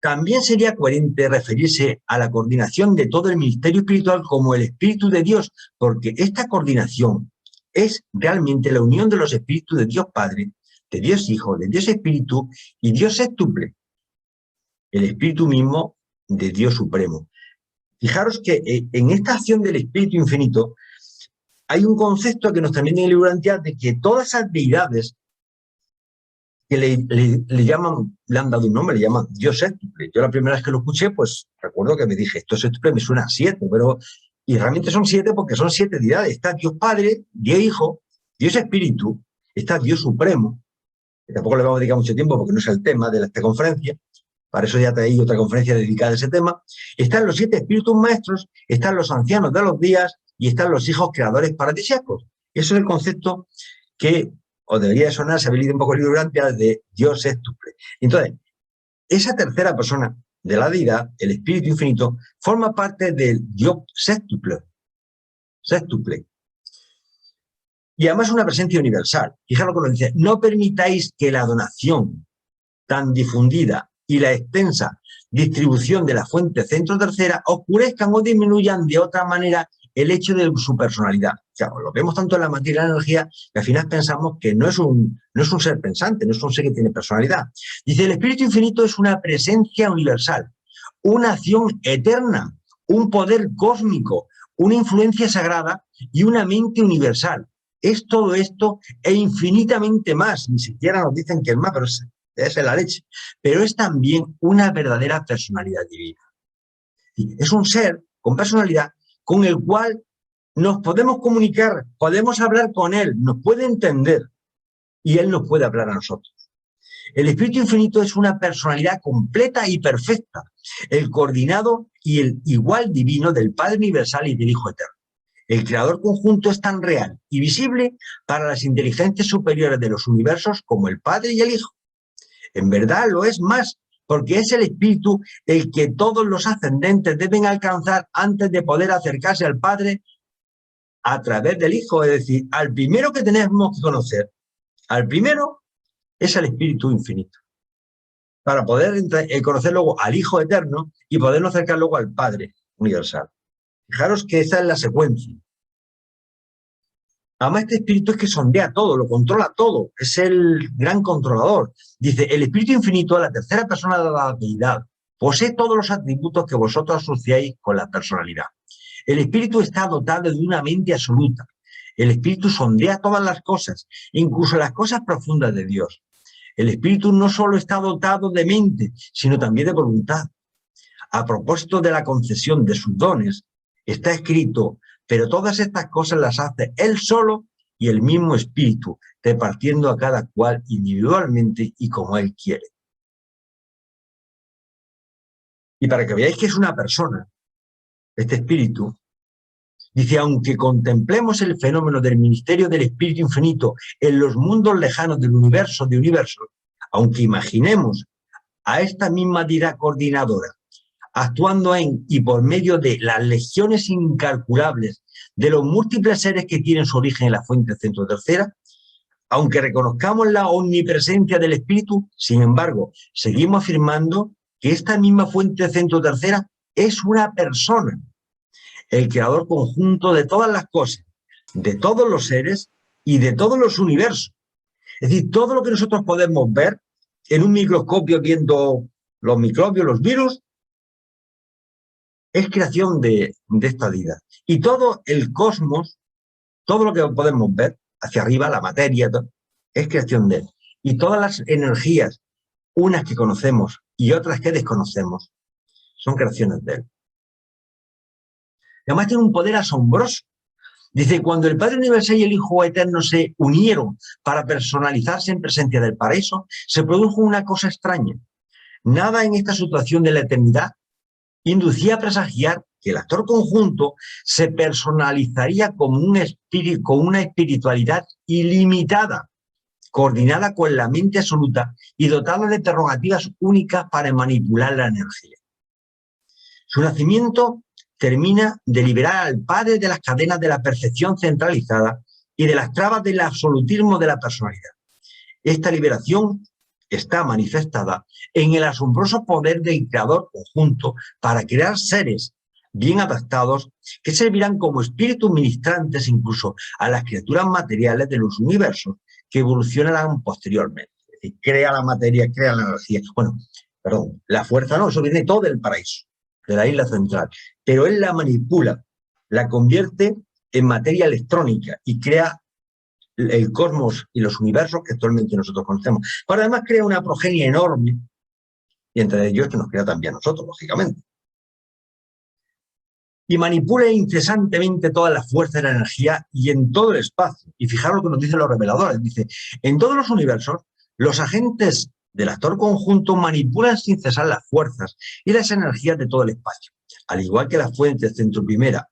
También sería coherente referirse a la coordinación de todo el ministerio espiritual como el Espíritu de Dios, porque esta coordinación es realmente la unión de los espíritus de Dios Padre, de Dios Hijo, de Dios Espíritu y Dios sextuple, el Espíritu mismo de Dios Supremo. Fijaros que en esta acción del Espíritu Infinito hay un concepto que nos transmite en el libro Antias de que todas esas deidades que le llaman, le han dado un nombre, le llaman Dios sextuple. Yo la primera vez que lo escuché, pues recuerdo que me dije, esto sextuple me suena a 7, pero y realmente son 7 porque son 7 deidades. Está Dios Padre, Dios Hijo, Dios Espíritu, está Dios Supremo, que tampoco le vamos a dedicar mucho tiempo porque no es el tema de esta conferencia, para eso ya traí otra conferencia dedicada a ese tema. Están los 7 espíritus maestros, están los ancianos de los días y están los hijos creadores paradisíacos. Eso es el concepto que os debería sonar, si habéis leído un poco el libro Antias, de Dios sextuple. Entonces, esa tercera persona de la deidad, el Espíritu Infinito, forma parte del Dios sextuple. Y además es una presencia universal. Fijaros lo que nos dice, no permitáis que la donación tan difundida y la extensa distribución de la fuente centro tercera oscurezcan o disminuyan de otra manera el hecho de su personalidad. Claro, lo vemos tanto en la materia y la energía que al final pensamos que no es un ser pensante, no es un ser que tiene personalidad. Dice, el Espíritu Infinito es una presencia universal, una acción eterna, un poder cósmico, una influencia sagrada y una mente universal. Es todo esto e infinitamente más. Ni siquiera nos dicen que es más, pero es la leche. Pero es también una verdadera personalidad divina. Es un ser con personalidad con el cual nos podemos comunicar, podemos hablar con él, nos puede entender y él nos puede hablar a nosotros. El Espíritu Infinito es una personalidad completa y perfecta, el coordinado y el igual divino del Padre Universal y del Hijo Eterno. El creador conjunto es tan real y visible para las inteligencias superiores de los universos como el Padre y el Hijo. En verdad lo es más, porque es el Espíritu el que todos los ascendentes deben alcanzar antes de poder acercarse al Padre a través del Hijo. Es decir, al primero que tenemos que conocer, al primero es el Espíritu Infinito, para poder conocer luego al Hijo Eterno y podernos acercar luego al Padre Universal. Fijaros que esa es la secuencia. Además, este espíritu es que sondea todo, lo controla todo, es el gran controlador. Dice, el Espíritu Infinito, la tercera persona de la deidad, posee todos los atributos que vosotros asociáis con la personalidad. El espíritu está dotado de una mente absoluta. El espíritu sondea todas las cosas, incluso las cosas profundas de Dios. El espíritu no solo está dotado de mente, sino también de voluntad. A propósito de la concesión de sus dones, está escrito: pero todas estas cosas las hace él solo y el mismo espíritu, repartiendo a cada cual individualmente y como él quiere. Y para que veáis que es una persona, este espíritu, dice: aunque contemplemos el fenómeno del ministerio del Espíritu Infinito en los mundos lejanos del universo de universos, aunque imaginemos a esta misma deidad coordinadora actuando en y por medio de las legiones incalculables de los múltiples seres que tienen su origen en la fuente centro tercera, aunque reconozcamos la omnipresencia del Espíritu, sin embargo, seguimos afirmando que esta misma fuente centro tercera es una persona, el creador conjunto de todas las cosas, de todos los seres y de todos los universos. Es decir, todo lo que nosotros podemos ver en un microscopio viendo los microbios, los virus, es creación de esta deidad. Y todo el cosmos, todo lo que podemos ver hacia arriba, la materia, todo, es creación de él. Y todas las energías, unas que conocemos y otras que desconocemos, son creaciones de él. Y además tiene un poder asombroso. Dice: cuando el Padre Universal y el Hijo Eterno se unieron para personalizarse en presencia del paraíso, se produjo una cosa extraña. Nada en esta situación de la eternidad inducía a presagiar que el actor conjunto se personalizaría como un espíritu, con una espiritualidad ilimitada, coordinada con la mente absoluta y dotada de prerrogativas únicas para manipular la energía. Su nacimiento termina de liberar al Padre de las cadenas de la percepción centralizada y de las trabas del absolutismo de la personalidad. Esta liberación está manifestada en el asombroso poder del creador conjunto para crear seres bien adaptados que servirán como espíritus ministrantes incluso a las criaturas materiales de los universos que evolucionarán posteriormente. Es decir, crea la materia, crea la energía. Bueno, perdón, la fuerza no, eso viene todo del paraíso, de la isla central. Pero él la manipula, la convierte en materia electrónica y crea el cosmos y los universos que actualmente nosotros conocemos. Pero además crea una progenie enorme, y entre ellos que nos crea también a nosotros, lógicamente. Y manipula incesantemente todas las fuerzas de la energía y en todo el espacio. Y fijaros lo que nos dicen los reveladores. Dice: en todos los universos, los agentes del actor conjunto manipulan sin cesar las fuerzas y las energías de todo el espacio. Al igual que la fuente centro primera,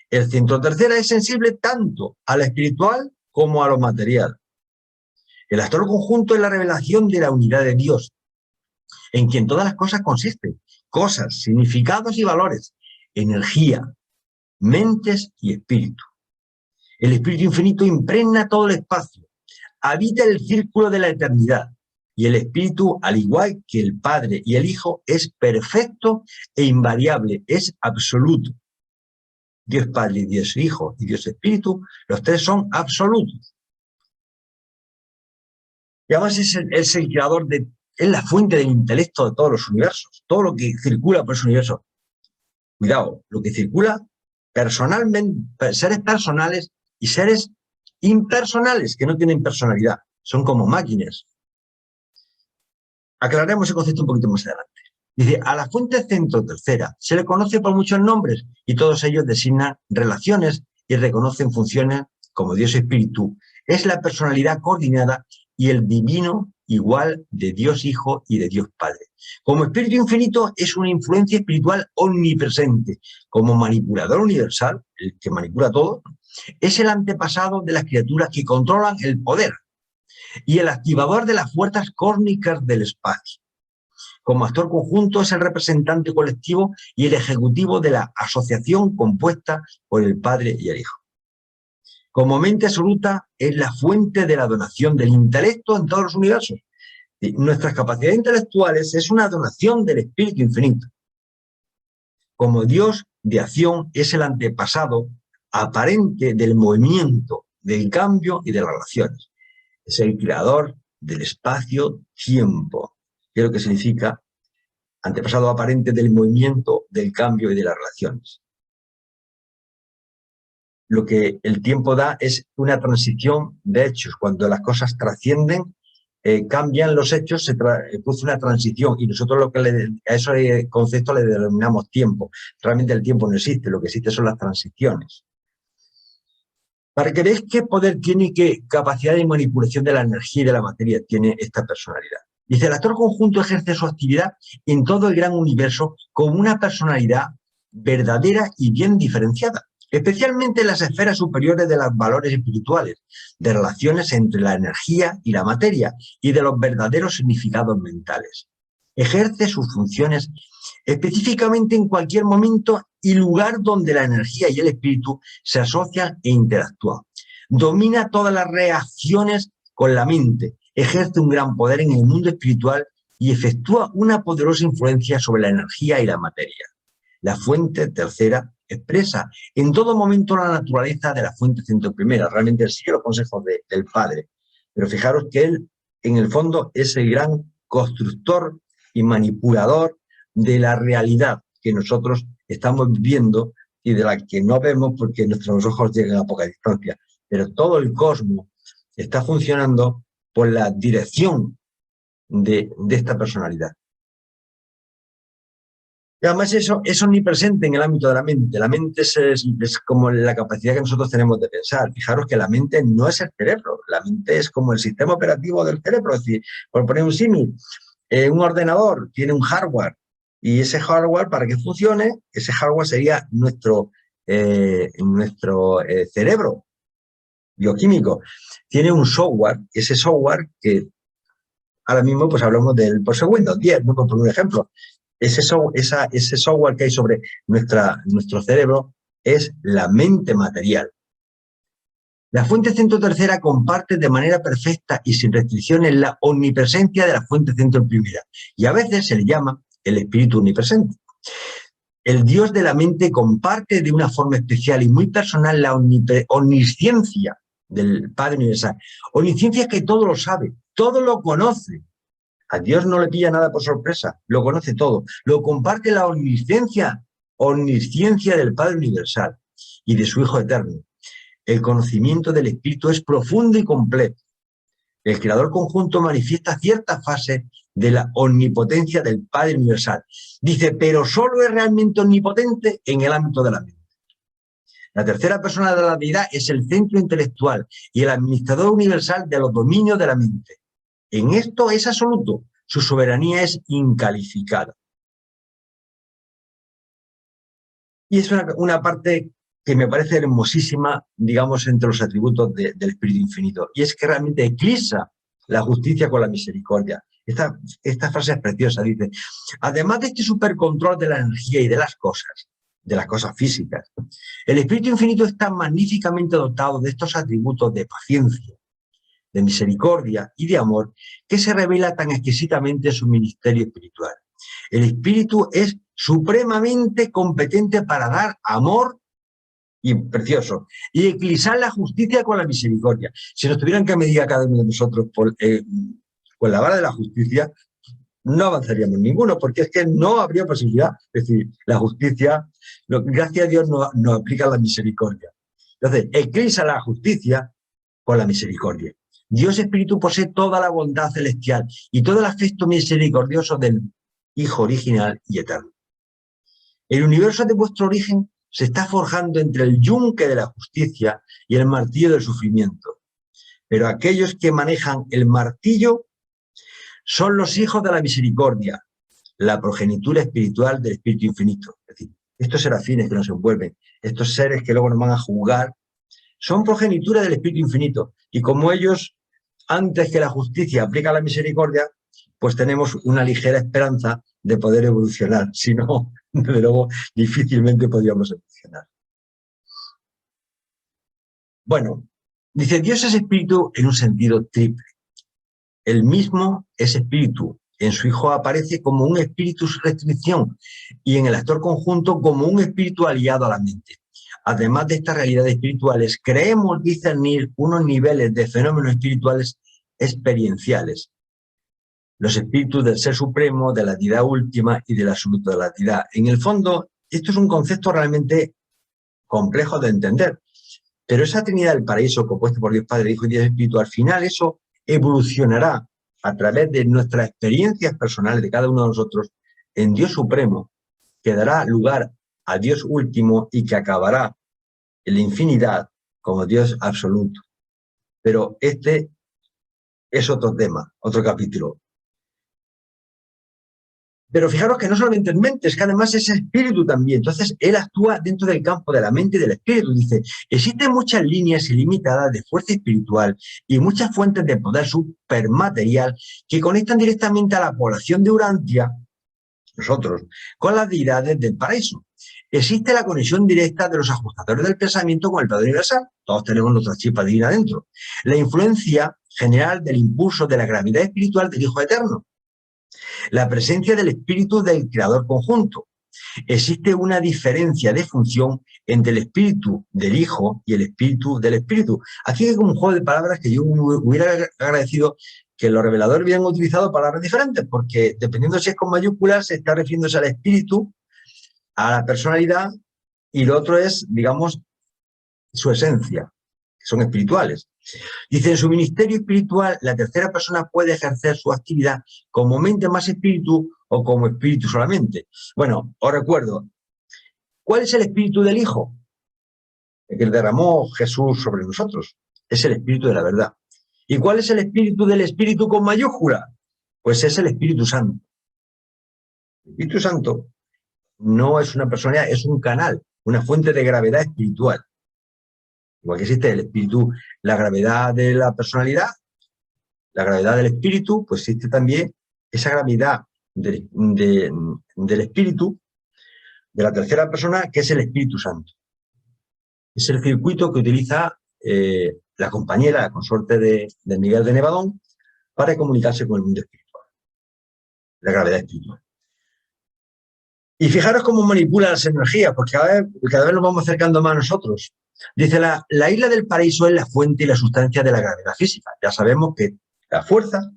el centro tercera es sensible tanto a lo espiritual como a lo material. El actor conjunto es la revelación de la unidad de Dios, en quien todas las cosas consisten: cosas, significados y valores, energía, mentes y espíritu. El Espíritu Infinito impregna todo el espacio, habita el círculo de la eternidad, y el Espíritu, al igual que el Padre y el Hijo, es perfecto e invariable, es absoluto. Dios Padre, Dios Hijo y Dios Espíritu, los tres son absolutos. Y además es el creador es la fuente del intelecto de todos los universos, todo lo que circula por ese universo. Cuidado, lo que circula personalmente, seres personales y seres impersonales que no tienen personalidad, son como máquinas. Aclararemos ese concepto un poquito más adelante. Dice: a la fuente centro tercera se le conoce por muchos nombres y todos ellos designan relaciones y reconocen funciones como Dios Espíritu. Es la personalidad coordinada y el divino igual de Dios Hijo y de Dios Padre. Como Espíritu Infinito es una influencia espiritual omnipresente. Como manipulador universal, el que manipula todo, es el antepasado de las criaturas que controlan el poder y el activador de las fuerzas cósmicas del espacio. Como actor conjunto es el representante colectivo y el ejecutivo de la asociación compuesta por el Padre y el Hijo. Como mente absoluta es la fuente de la donación del intelecto en todos los universos. Y nuestras capacidades intelectuales es una donación del Espíritu Infinito. Como Dios de acción es el antepasado aparente del movimiento, del cambio y de las relaciones. Es el creador del espacio-tiempo, que es lo que significa antepasado aparente del movimiento, del cambio y de las relaciones. lo que el tiempo da es una transición de hechos. Cuando las cosas trascienden, cambian los hechos, se produce una transición y nosotros a ese concepto le denominamos tiempo. Realmente el tiempo no existe, lo que existe son las transiciones. Para que veáis qué poder tiene y qué capacidad de manipulación de la energía y de la materia tiene esta personalidad. Dice, el actor conjunto ejerce su actividad en todo el gran universo como una personalidad verdadera y bien diferenciada, especialmente en las esferas superiores de los valores espirituales, de relaciones entre la energía y la materia y de los verdaderos significados mentales. Ejerce sus funciones específicamente en cualquier momento y lugar donde la energía y el espíritu se asocian e interactúan. Domina todas las reacciones con la mente, ejerce un gran poder en el mundo espiritual y efectúa una poderosa influencia sobre la energía y la materia. La fuente tercera expresa en todo momento la naturaleza de la fuente centro primera. Realmente él sigue los consejos del Padre. Pero fijaros que él, en el fondo, es el gran constructor y manipulador de la realidad que nosotros estamos viviendo y de la que no vemos porque nuestros ojos llegan a poca distancia. Pero todo el cosmos está funcionando por la dirección de esta personalidad. Y además eso es omnipresente en el ámbito de la mente. La mente es como la capacidad que nosotros tenemos de pensar. Fijaros que la mente no es el cerebro, la mente es como el sistema operativo del cerebro. Es decir, por poner un símil, un ordenador tiene un hardware y ese hardware, para que funcione, ese hardware sería nuestro cerebro bioquímico. Tiene un software, ese software que ahora mismo pues hablamos del Windows 10, ¿no? Por un ejemplo. Ese software que hay sobre nuestro cerebro es la mente material. La fuente centro tercera comparte de manera perfecta y sin restricciones la omnipresencia de la fuente centro primera y a veces se le llama el espíritu omnipresente. El Dios de la mente comparte de una forma especial y muy personal la omnisciencia del Padre Universal. Omnisciencia es que todo lo sabe, todo lo conoce. A Dios no le pilla nada por sorpresa, lo conoce todo. Lo comparte la omnisciencia del Padre Universal y de su Hijo Eterno. El conocimiento del Espíritu es profundo y completo. El Creador conjunto manifiesta ciertas fases de la omnipotencia del Padre Universal. Dice, pero solo es realmente omnipotente en el ámbito de la mente. La tercera persona de la deidad es el centro intelectual y el administrador universal de los dominios de la mente. En esto es absoluto, su soberanía es incalificada. Y es una parte que me parece hermosísima, digamos, entre los atributos del Espíritu Infinito. Y es que realmente eclipsa la justicia con la misericordia. Esta frase es preciosa, dice, además de este supercontrol de la energía y de las cosas físicas, el Espíritu Infinito está magníficamente dotado de estos atributos de paciencia, de misericordia y de amor que se revela tan exquisitamente en su ministerio espiritual. El Espíritu es supremamente competente para dar amor y precioso y eclipsar la justicia con la misericordia. Si nos tuvieran que medir a cada uno de nosotros con la vara de la justicia, no avanzaríamos ninguno, porque es que no habría posibilidad. Es decir, la justicia, gracias a Dios, no aplica la misericordia. Entonces, eclipsa la justicia con la misericordia. Dios Espíritu posee toda la bondad celestial y todo el afecto misericordioso del Hijo original y eterno. El universo de vuestro origen se está forjando entre el yunque de la justicia y el martillo del sufrimiento. Pero aquellos que manejan el martillo son los hijos de la misericordia, la progenitura espiritual del Espíritu Infinito. Es decir, estos serafines que nos envuelven, estos seres que luego nos van a juzgar, son progenitura del Espíritu Infinito. Y como ellos, antes que la justicia aplica la misericordia, pues tenemos una ligera esperanza de poder evolucionar. Si no, desde luego, difícilmente podríamos evolucionar. Bueno, dice, Dios es espíritu en un sentido triple. El mismo es espíritu. En su Hijo aparece como un espíritu sin restricción y en el actor conjunto como un espíritu aliado a la mente. Además de estas realidades espirituales, creemos discernir unos niveles de fenómenos espirituales experienciales. Los espíritus del Ser Supremo, de la deidad última y del absoluto de la deidad. En el fondo, esto es un concepto realmente complejo de entender, Pero esa Trinidad del paraíso compuesta por Dios Padre, Hijo y Dios Espíritu, al final eso evolucionará a través de nuestras experiencias personales de cada uno de nosotros en Dios Supremo, que dará lugar a Dios último y que acabará en la infinidad como Dios absoluto. Pero este es otro tema, otro capítulo. Pero fijaros que no solamente es mente, es que además es espíritu también. Entonces, él actúa dentro del campo de la mente y del espíritu. Dice, existen muchas líneas ilimitadas de fuerza espiritual y muchas fuentes de poder supermaterial que conectan directamente a la población de Urantia, nosotros, con las deidades del paraíso. Existe la conexión directa de los ajustadores del pensamiento con el Padre Universal. Todos tenemos nuestra chispa divina dentro. La influencia general del impulso de la gravedad espiritual del Hijo Eterno. La presencia del espíritu del creador conjunto. Existe una diferencia de función entre el espíritu del Hijo y el espíritu del Espíritu. Aquí hay como un juego de palabras que yo hubiera agradecido que los reveladores hubieran utilizado palabras diferentes, porque dependiendo si es con mayúsculas, se está refiriéndose al espíritu, a la personalidad, y lo otro es, digamos, su esencia, que son espirituales. Dice, en su ministerio espiritual, la tercera persona puede ejercer su actividad como mente más espíritu o como espíritu solamente. Bueno, os recuerdo, ¿cuál es el espíritu del Hijo? El que derramó Jesús sobre nosotros. Es el espíritu de la verdad. ¿Y cuál es el espíritu del Espíritu con mayúscula? Pues es el Espíritu Santo. El Espíritu Santo no es una personalidad, es un canal, una fuente de gravedad espiritual. Igual que existe el espíritu, la gravedad de la personalidad, la gravedad del espíritu, pues existe también esa gravedad del espíritu, de la tercera persona, que es el Espíritu Santo. Es el circuito que utiliza la compañera, la consorte de Miguel de Nevadón, para comunicarse con el mundo espiritual, la gravedad espiritual. Y fijaros cómo manipula las energías, porque cada vez nos vamos acercando más a nosotros. Dice, la isla del paraíso es la fuente y la sustancia de la gravedad física. Ya sabemos que la fuerza,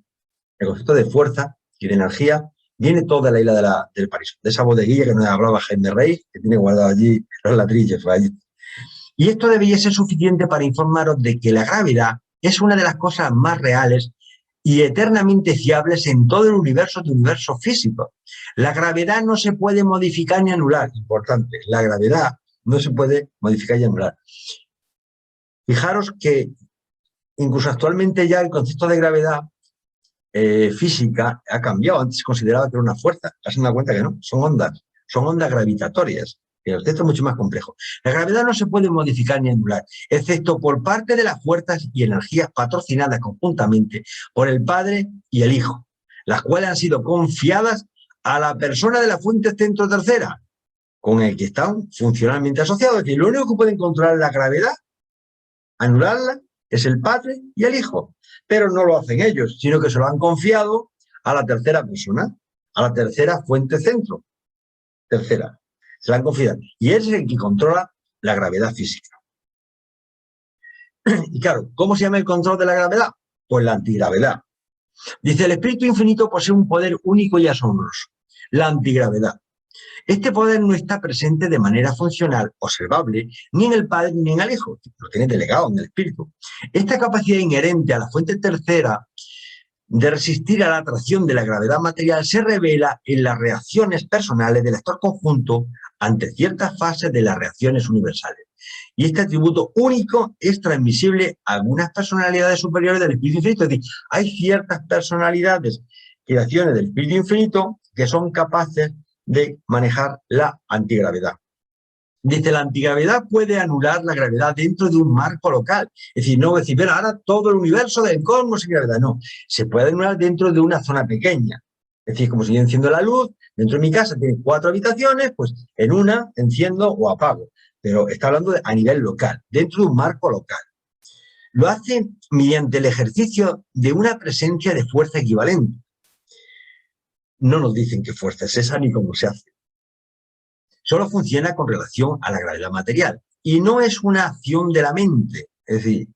el concepto de fuerza y de energía, viene toda la isla del paraíso. De esa bodeguilla que nos hablaba Jaime Rey, que tiene guardado allí los ladrillos. Allí. Y esto debería ser suficiente para informaros de que la gravedad es una de las cosas más reales y eternamente fiables en todo el universo de universo físico. La gravedad no se puede modificar ni anular. Importante, la gravedad no se puede modificar y anular. Fijaros que incluso actualmente ya el concepto de gravedad física ha cambiado. Antes se consideraba que era una fuerza. ¿Te has dado cuenta que no? Son ondas gravitatorias. El concepto es mucho más complejo. La gravedad no se puede modificar ni anular, excepto por parte de las fuerzas y energías patrocinadas conjuntamente por el Padre y el Hijo, las cuales han sido confiadas a la persona de la fuente centro tercera, con el que están funcionalmente asociados. Es decir, lo único que pueden controlar la gravedad, anularla, es el Padre y el Hijo. Pero no lo hacen ellos, sino que se lo han confiado a la tercera persona, a la tercera fuente centro tercera. Se la han confiado. Y es el que controla la gravedad física. Y claro, ¿cómo se llama el control de la gravedad? Pues la antigravedad. Dice, el Espíritu Infinito posee un poder único y asombroso, la antigravedad. Este poder no está presente de manera funcional, observable, ni en el Padre ni en el Hijo. Lo tiene delegado en el Espíritu. Esta capacidad inherente a la fuente tercera de resistir a la atracción de la gravedad material se revela en las reacciones personales del actor conjunto ante ciertas fases de las reacciones universales. Y este atributo único es transmisible a algunas personalidades superiores del Espíritu Infinito. Es decir, hay ciertas personalidades, creaciones del Espíritu Infinito, que son capaces de manejar la antigravedad. Dice, la antigravedad puede anular la gravedad dentro de un marco local. Es decir, no decir, pero ahora todo el universo del cosmos sin gravedad. No, se puede anular dentro de una zona pequeña. Es decir, como si yo enciendo la luz, dentro de mi casa tiene 4 habitaciones, pues en una enciendo o apago. Pero está hablando a nivel local, dentro de un marco local. Lo hace mediante el ejercicio de una presencia de fuerza equivalente. No nos dicen qué fuerza es esa ni cómo se hace. Solo funciona con relación a la gravedad material y no es una acción de la mente. Es decir,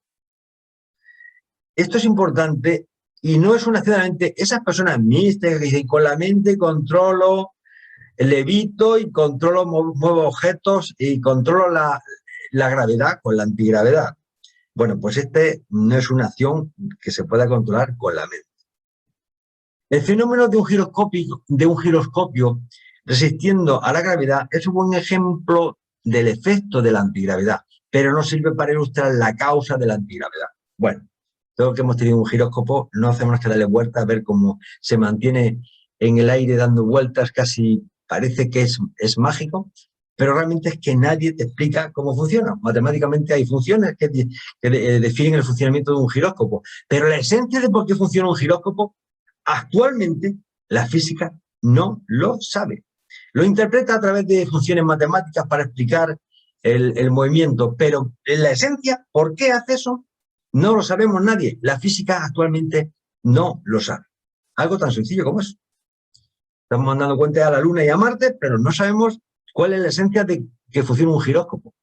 esto es importante y no es una acción de la mente. Esas personas místicas que dicen, con la mente controlo, levito y controlo, muevo objetos y controlo la gravedad con la antigravedad. Bueno, pues no es una acción que se pueda controlar con la mente. El fenómeno de un giroscopio resistiendo a la gravedad es un buen ejemplo del efecto de la antigravedad, pero no sirve para ilustrar la causa de la antigravedad. Bueno, todo lo que hemos tenido un giróscopo, no hacemos más que darle vueltas a ver cómo se mantiene en el aire dando vueltas, casi parece que es mágico, pero realmente es que nadie te explica cómo funciona. Matemáticamente hay funciones que definen el funcionamiento de un giróscopo, pero la esencia de por qué funciona un giróscopo, actualmente la física no lo sabe. Lo interpreta a través de funciones matemáticas para explicar el movimiento, pero en la esencia, ¿por qué hace eso? No lo sabemos nadie. La física actualmente no lo sabe. Algo tan sencillo como eso. Estamos mandando cuentas a la Luna y a Marte, pero no sabemos cuál es la esencia de que funcione un giróscopo.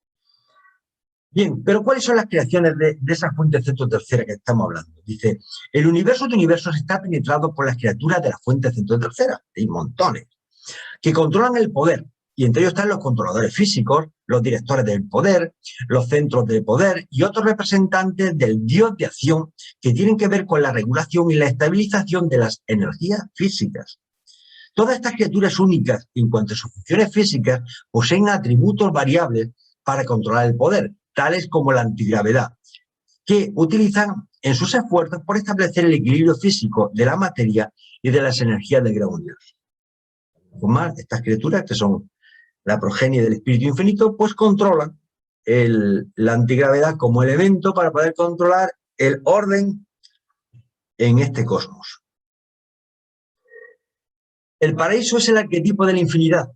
Bien, pero ¿cuáles son las creaciones de esa fuente centro tercera que estamos hablando? Dice, el universo de universos está penetrado por las criaturas de la fuente centro tercera, hay montones, que controlan el poder, y entre ellos están los controladores físicos, los directores del poder, los centros del poder y otros representantes del dios de acción que tienen que ver con la regulación y la estabilización de las energías físicas. Todas estas criaturas únicas, en cuanto a sus funciones físicas, poseen atributos variables para controlar el poder, tales como la antigravedad, que utilizan en sus esfuerzos por establecer el equilibrio físico de la materia y de las energías del gran universo. Más, estas criaturas, que son la progenie del espíritu infinito, pues controlan la antigravedad como elemento para poder controlar el orden en este cosmos. El paraíso es el arquetipo de la infinidad.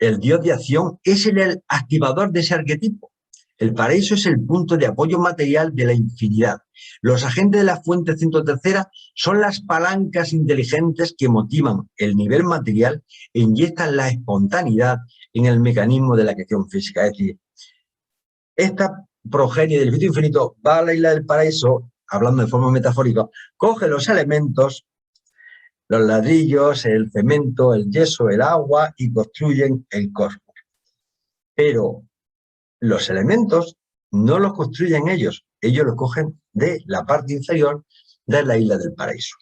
El dios de acción es el activador de ese arquetipo. El paraíso es el punto de apoyo material de la infinidad. Los agentes de la fuente centro tercera son las palancas inteligentes que motivan el nivel material e inyectan la espontaneidad en el mecanismo de la creación física. Es decir, esta progenie del espíritu infinito va a la isla del paraíso, hablando de forma metafórica, coge los elementos, los ladrillos, el cemento, el yeso, el agua y construyen el cosmos. Pero los elementos no los construyen ellos los cogen de la parte inferior de la isla del paraíso.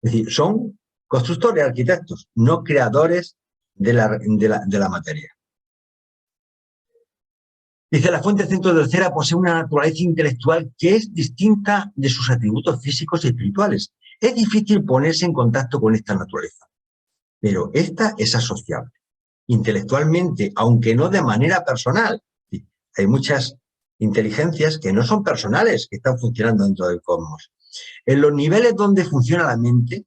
Es decir, son constructores, arquitectos, no creadores de la materia. Dice, la fuente centro tercera posee una naturaleza intelectual que es distinta de sus atributos físicos y espirituales. Es difícil ponerse en contacto con esta naturaleza, pero esta es asociable intelectualmente, aunque no de manera personal. Hay muchas inteligencias que no son personales, que están funcionando dentro del cosmos. En los niveles donde funciona la mente,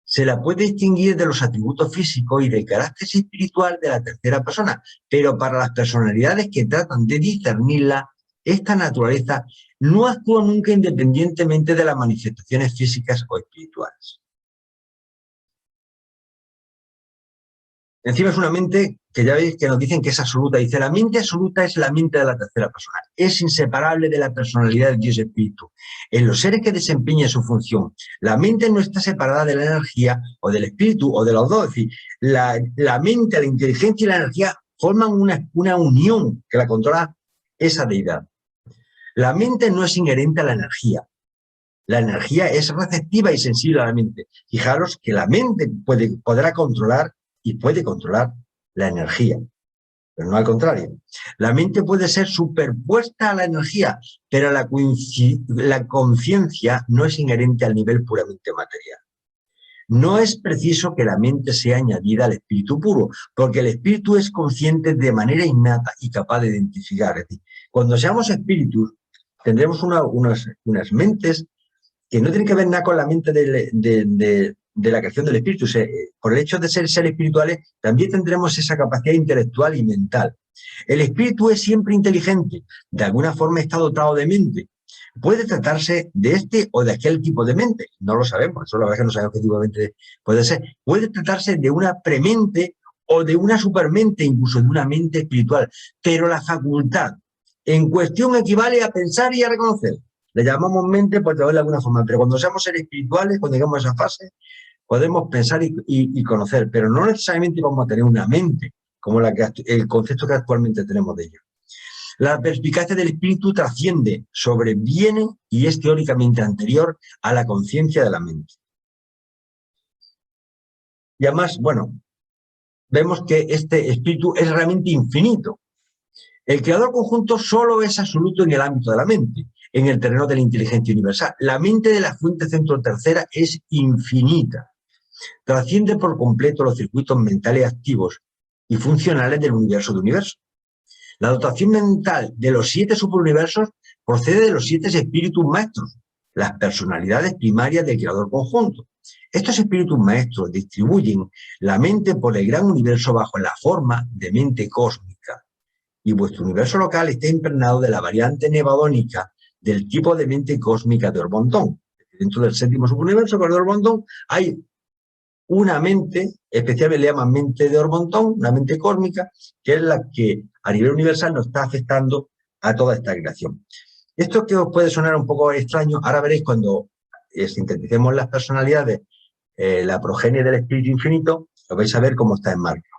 se la puede distinguir de los atributos físicos y del carácter espiritual de la tercera persona, pero para las personalidades que tratan de discernirla, esta naturaleza no actúa nunca independientemente de las manifestaciones físicas o espirituales. Encima es una mente que ya veis que nos dicen que es absoluta. Dice, la mente absoluta es la mente de la tercera persona. Es inseparable de la personalidad de Dios Espíritu. En los seres que desempeñan su función, la mente no está separada de la energía o del espíritu o de los dos. Es decir, la mente, la inteligencia y la energía forman una unión que la controla esa deidad. La mente no es inherente a la energía. La energía es receptiva y sensible a la mente. Fijaros que la mente podrá controlar y puede controlar la energía, pero no al contrario. La mente puede ser superpuesta a la energía, pero la conciencia no es inherente al nivel puramente material. No es preciso que la mente sea añadida al espíritu puro, porque el espíritu es consciente de manera innata y capaz de identificar. Es decir, cuando seamos espíritus, tendremos unas mentes que no tienen que ver nada con la mente de la creación del espíritu. Por el hecho de ser seres espirituales, también tendremos esa capacidad intelectual y mental. El espíritu es siempre inteligente, de alguna forma está dotado de mente. Puede tratarse de este o de aquel tipo de mente, no lo sabemos, eso la verdad es que no sabemos qué tipo de mente puede ser. Puede tratarse de una premente o de una supermente, incluso de una mente espiritual, pero la facultad en cuestión equivale a pensar y a reconocer. Le llamamos mente por de alguna forma, pero cuando seamos seres espirituales, cuando llegamos a esa fase, podemos pensar y conocer, pero no necesariamente vamos a tener una mente como el concepto que actualmente tenemos de ello. La perspicacia del espíritu trasciende, sobreviene y es teóricamente anterior a la conciencia de la mente. Y además, bueno, vemos que este espíritu es realmente infinito. El creador conjunto solo es absoluto en el ámbito de la mente, en el terreno de la inteligencia universal. La mente de la fuente centro tercera es infinita. Trasciende por completo los circuitos mentales activos y funcionales del universo de universo. La dotación mental de los 7 superuniversos procede de los 7 espíritus maestros, las personalidades primarias del creador conjunto. Estos espíritus maestros distribuyen la mente por el gran universo bajo la forma de mente cósmica. Y vuestro universo local está impregnado de la variante nevadónica del tipo de mente cósmica de Orbondón. Dentro del 7º superuniverso, de Orbondón, hay una mente, especialmente le llaman mente de Orbondón, una mente cósmica, que es la que a nivel universal nos está afectando a toda esta creación. Esto que os puede sonar un poco extraño, ahora veréis cuando sinteticemos las personalidades, la progenie del espíritu infinito, lo vais a ver cómo está enmarcado.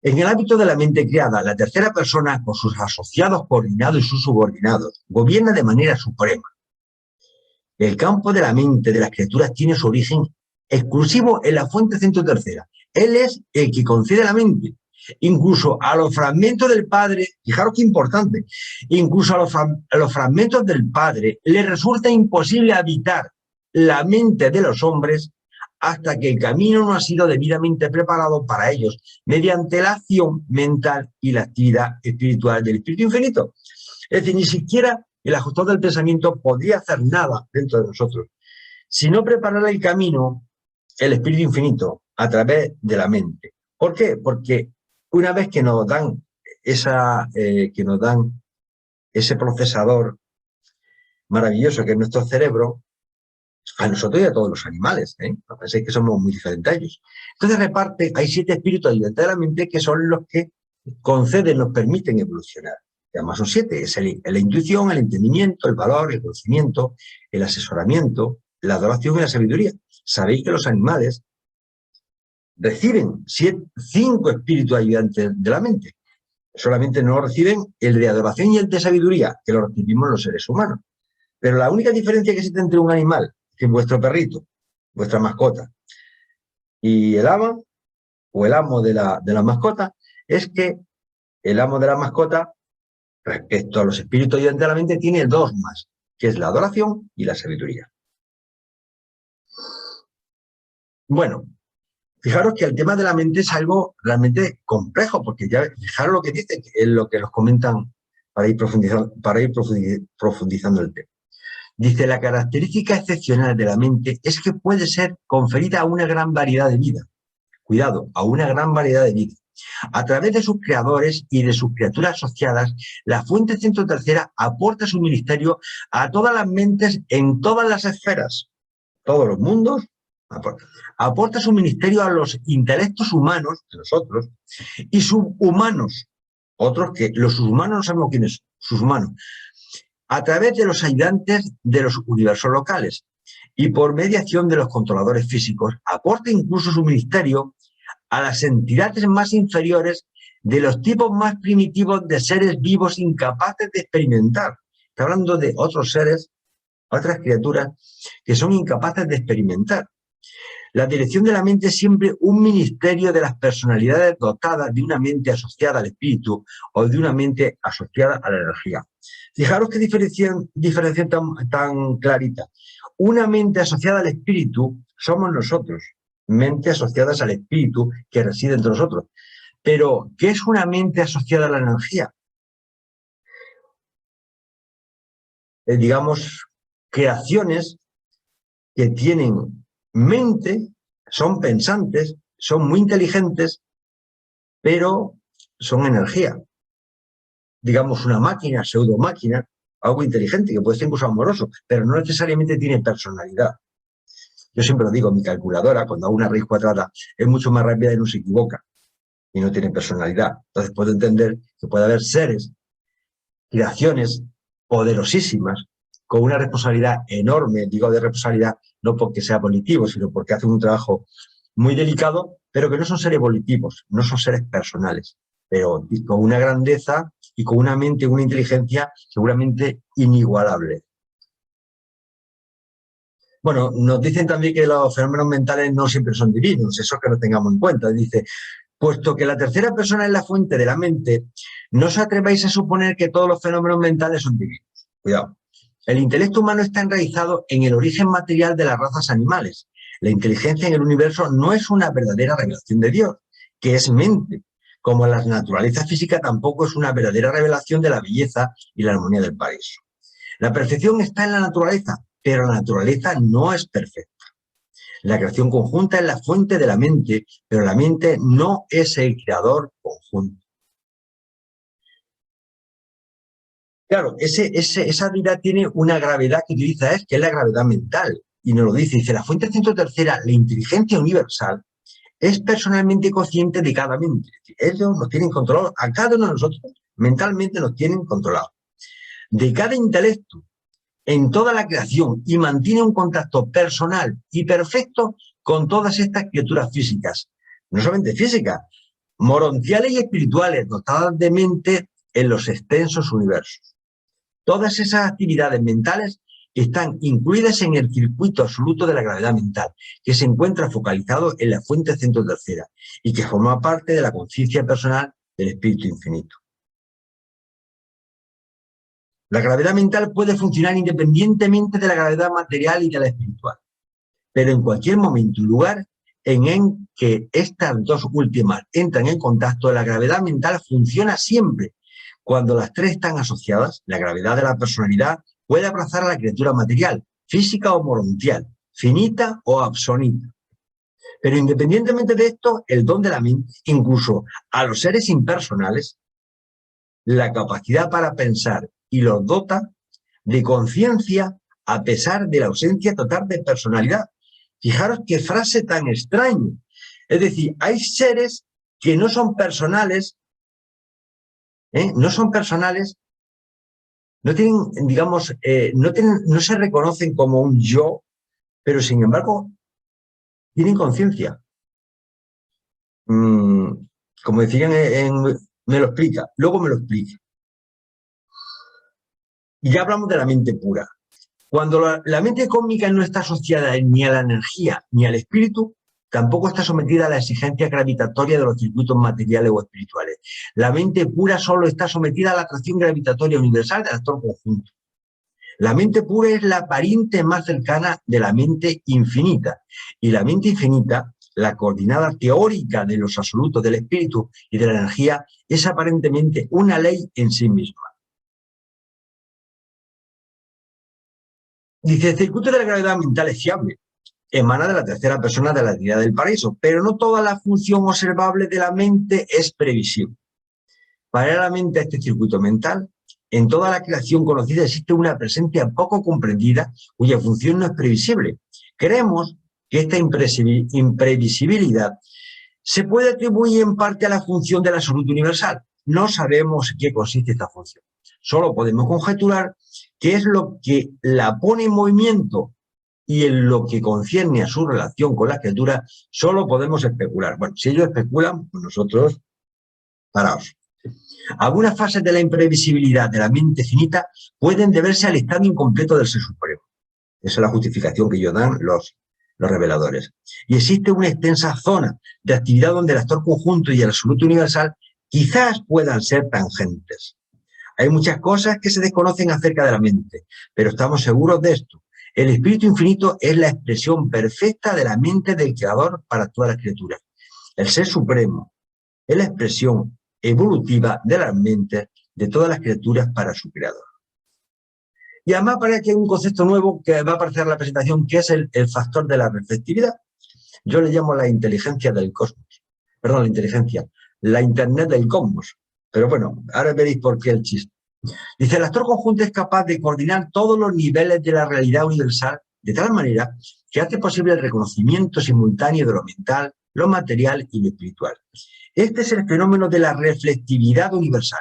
En el ámbito de la mente creada, la tercera persona, con sus asociados coordinados y sus subordinados, gobierna de manera suprema. El campo de la mente de las criaturas tiene su origen exclusivo en la fuente centro tercera. Él es el que concede la mente. Incluso a los fragmentos del Padre, fijaros qué importante, incluso a los fragmentos del Padre les resulta imposible habitar la mente de los hombres hasta que el camino no ha sido debidamente preparado para ellos mediante la acción mental y la actividad espiritual del Espíritu Infinito. Es decir, ni siquiera el ajustador del pensamiento podría hacer nada dentro de nosotros si no preparara el camino el Espíritu Infinito a través de la mente. ¿Por qué? Porque una vez que nos dan ese procesador maravilloso que es nuestro cerebro, a nosotros y a todos los animales, no penséis que somos muy diferentes a ellos. Entonces hay 7 espíritus ayudantes de la mente que son los que conceden, nos permiten evolucionar. Y además son 7, es la intuición, el entendimiento, el valor, el conocimiento, el asesoramiento, la adoración y la sabiduría. Sabéis que los animales reciben 5 espíritus ayudantes de la mente. Solamente no reciben el de adoración y el de sabiduría, que lo recibimos los seres humanos. Pero la única diferencia que existe entre un animal, que es vuestro perrito, vuestra mascota, y el amo, o el amo de la mascota, es que el amo de la mascota, respecto a los espíritus ayudantes de la mente, tiene 2 más, que es la adoración y la sabiduría. Bueno, fijaros que el tema de la mente es algo realmente complejo, porque ya fijaros lo que dice, que es lo que nos comentan para ir profundizando el tema. Dice, la característica excepcional de la mente es que puede ser conferida a una gran variedad de vida. Cuidado, a una gran variedad de vida. A través de sus creadores y de sus criaturas asociadas, la fuente centro tercera aporta su ministerio a todas las mentes en todas las esferas, todos los mundos. Aporta su ministerio a los intelectos humanos, de nosotros, y subhumanos, otros que los subhumanos no sabemos quiénes son, subhumanos, a través de los ayudantes de los universos locales y por mediación de los controladores físicos, aporta incluso su ministerio a las entidades más inferiores de los tipos más primitivos de seres vivos incapaces de experimentar. Está hablando de otros seres, otras criaturas que son incapaces de experimentar. La dirección de la mente es siempre un ministerio de las personalidades dotadas de una mente asociada al espíritu o de una mente asociada a la energía. Fijaros qué diferenciación tan clarita. Una mente asociada al espíritu somos nosotros, mentes asociadas al espíritu que reside entre nosotros. Pero, ¿qué es una mente asociada a la energía? Digamos, creaciones que tienen mente, son pensantes, son muy inteligentes, pero son energía. Digamos, una máquina, pseudo-máquina, algo inteligente, que puede ser incluso amoroso, pero no necesariamente tiene personalidad. Yo siempre lo digo, mi calculadora, cuando hago una raíz cuadrada, es mucho más rápida y no se equivoca, y no tiene personalidad. Entonces puedo entender que puede haber seres, creaciones poderosísimas, con una responsabilidad enorme, digo de responsabilidad no porque sea positivo, sino porque hacen un trabajo muy delicado, pero que no son seres volitivos, no son seres personales, pero con una grandeza y con una mente, una inteligencia seguramente inigualable. Bueno, nos dicen también que los fenómenos mentales no siempre son divinos, eso que lo tengamos en cuenta. Dice, puesto que la tercera persona es la fuente de la mente, no os atreváis a suponer que todos los fenómenos mentales son divinos. Cuidado. El intelecto humano está enraizado en el origen material de las razas animales. La inteligencia en el universo no es una verdadera revelación de Dios, que es mente, como la naturaleza física tampoco es una verdadera revelación de la belleza y la armonía del paraíso. La perfección está en la naturaleza, pero la naturaleza no es perfecta. La creación conjunta es la fuente de la mente, pero la mente no es el creador conjunto. Claro, esa habilidad tiene una gravedad que utiliza que es la gravedad mental. Y nos lo dice, la fuente centro tercera, la inteligencia universal, es personalmente consciente de cada mente. Ellos nos tienen controlados, a cada uno de nosotros, mentalmente nos tienen controlados. De cada intelecto, en toda la creación, y mantiene un contacto personal y perfecto con todas estas criaturas físicas. No solamente físicas, moronciales y espirituales, dotadas de mente en los extensos universos. Todas esas actividades mentales están incluidas en el circuito absoluto de la gravedad mental, que se encuentra focalizado en la fuente centro tercera y que forma parte de la conciencia personal del espíritu infinito. La gravedad mental puede funcionar independientemente de la gravedad material y de la espiritual, pero en cualquier momento y lugar en que estas dos últimas entran en contacto, la gravedad mental funciona siempre. Cuando las tres están asociadas, la gravedad de la personalidad puede abrazar a la criatura material, física o moroncial, finita o absonita. Pero independientemente de esto, el don de la mente, incluso a los seres impersonales, la capacidad para pensar y los dota de conciencia a pesar de la ausencia total de personalidad. Fijaros qué frase tan extraña. Es decir, hay seres que no son personales, no son personales, no tienen, digamos, no se reconocen como un yo, pero sin embargo tienen conciencia. Como decían me lo explica, luego me lo explica. Y ya hablamos de la mente pura. Cuando la mente cósmica no está asociada ni a la energía ni al espíritu, tampoco está sometida a la exigencia gravitatoria de los circuitos materiales o espirituales. La mente pura solo está sometida a la atracción gravitatoria universal del actor conjunto. La mente pura es la pariente más cercana de la mente infinita. Y la mente infinita, la coordinada teórica de los absolutos del espíritu y de la energía, es aparentemente una ley en sí misma. Dice, el circuito de la gravedad mental es fiable. Emana de la tercera persona de la deidad del paraíso, pero no toda la función observable de la mente es previsible. Paralelamente a este circuito mental, en toda la creación conocida existe una presencia poco comprendida cuya función no es previsible. Creemos que esta imprevisibilidad se puede atribuir en parte a la función del absoluto universal. No sabemos en qué consiste esta función. Solo podemos conjeturar qué es lo que la pone en movimiento, y en lo que concierne a su relación con la criatura, solo podemos especular. Bueno, si ellos especulan, pues nosotros, paraos. Algunas fases de la imprevisibilidad de la mente finita pueden deberse al estado incompleto del Ser Supremo. Esa es la justificación que ellos dan los reveladores. Y existe una extensa zona de actividad donde el actor conjunto y el absoluto universal quizás puedan ser tangentes. Hay muchas cosas que se desconocen acerca de la mente, pero estamos seguros de esto. El espíritu infinito es la expresión perfecta de la mente del creador para todas las criaturas. El Ser Supremo es la expresión evolutiva de las mentes de todas las criaturas para su creador. Y además parece que hay un concepto nuevo que va a aparecer en la presentación, que es el factor de la reflectividad. Yo le llamo la inteligencia del cosmos. Perdón, la inteligencia, la internet del cosmos. Pero bueno, ahora veréis por qué el chiste. Dice, el actor conjunto es capaz de coordinar todos los niveles de la realidad universal de tal manera que hace posible el reconocimiento simultáneo de lo mental, lo material y lo espiritual. Este es el fenómeno de la reflectividad universal,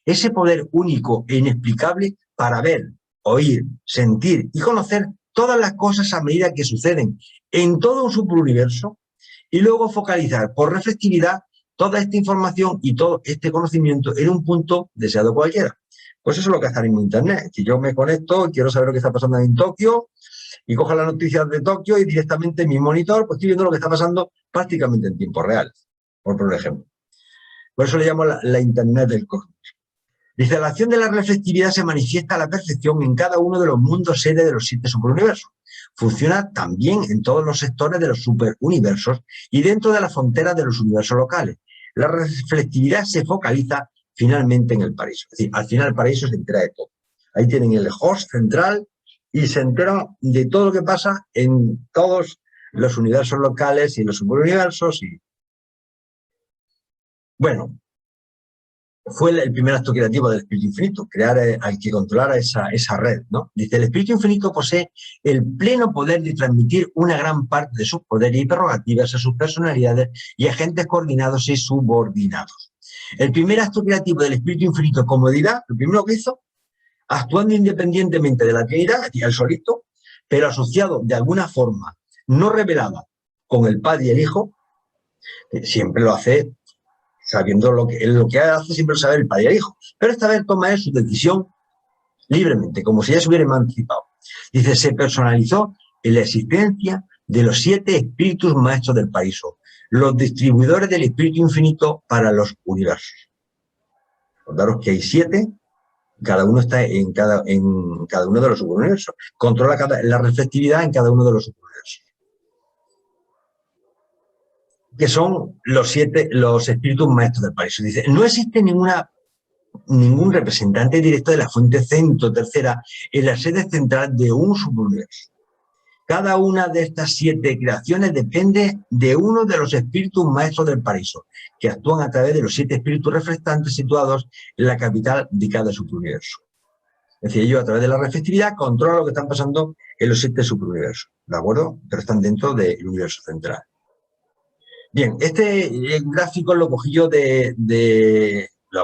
ese poder único e inexplicable para ver, oír, sentir y conocer todas las cosas a medida que suceden en todo un superuniverso y luego focalizar por reflectividad toda esta información y todo este conocimiento en un punto deseado cualquiera. Pues eso es lo que hace ahora mismo Internet. Si yo me conecto y quiero saber lo que está pasando en Tokio, y cojo las noticias de Tokio y directamente en mi monitor, pues estoy viendo lo que está pasando prácticamente en tiempo real, por ejemplo. Por eso le llamo la Internet del cosmos. Dice, la acción de la reflectividad se manifiesta a la perfección en cada uno de los mundos sede de los 7 superuniversos. Funciona también en todos los sectores de los superuniversos y dentro de las fronteras de los universos locales. La reflectividad se focaliza finalmente en el paraíso. Es decir, al final el paraíso se entera de todo. Ahí tienen el host central y se entera de todo lo que pasa en todos los universos locales y los superuniversos. Bueno, fue el primer acto creativo del Espíritu Infinito, crear al que controlara esa red, ¿no? Dice, el Espíritu Infinito posee el pleno poder de transmitir una gran parte de sus poderes y prerrogativas a sus personalidades y agentes coordinados y subordinados. El primer acto creativo del Espíritu Infinito como deidad, lo primero que hizo, actuando independientemente de la Trinidad, y el solito, pero asociado de alguna forma no revelada con el Padre y el Hijo, siempre lo hace sabiendo lo que hace, siempre lo sabe el Padre y el Hijo, pero esta vez toma él su decisión libremente, como si ya se hubiera emancipado. Dice, se personalizó en la existencia de los 7 espíritus maestros del paraíso, los distribuidores del Espíritu Infinito para los universos. Recordaros que hay 7, cada uno está en cada uno de los subuniversos. Controla la reflectividad en cada uno de los subuniversos. Que son los espíritus maestros del paraíso. Dice, no existe ningún representante directo de la fuente centro tercera en la sede central de un subuniverso. Cada una de estas 7 creaciones depende de uno de los espíritus maestros del paraíso, que actúan a través de los 7 espíritus reflectantes situados en la capital de cada subuniverso. Es decir, ellos a través de la reflectividad controlan lo que están pasando en los 7 superuniversos, ¿de acuerdo? Pero están dentro del universo central. Bien, este gráfico lo cogí yo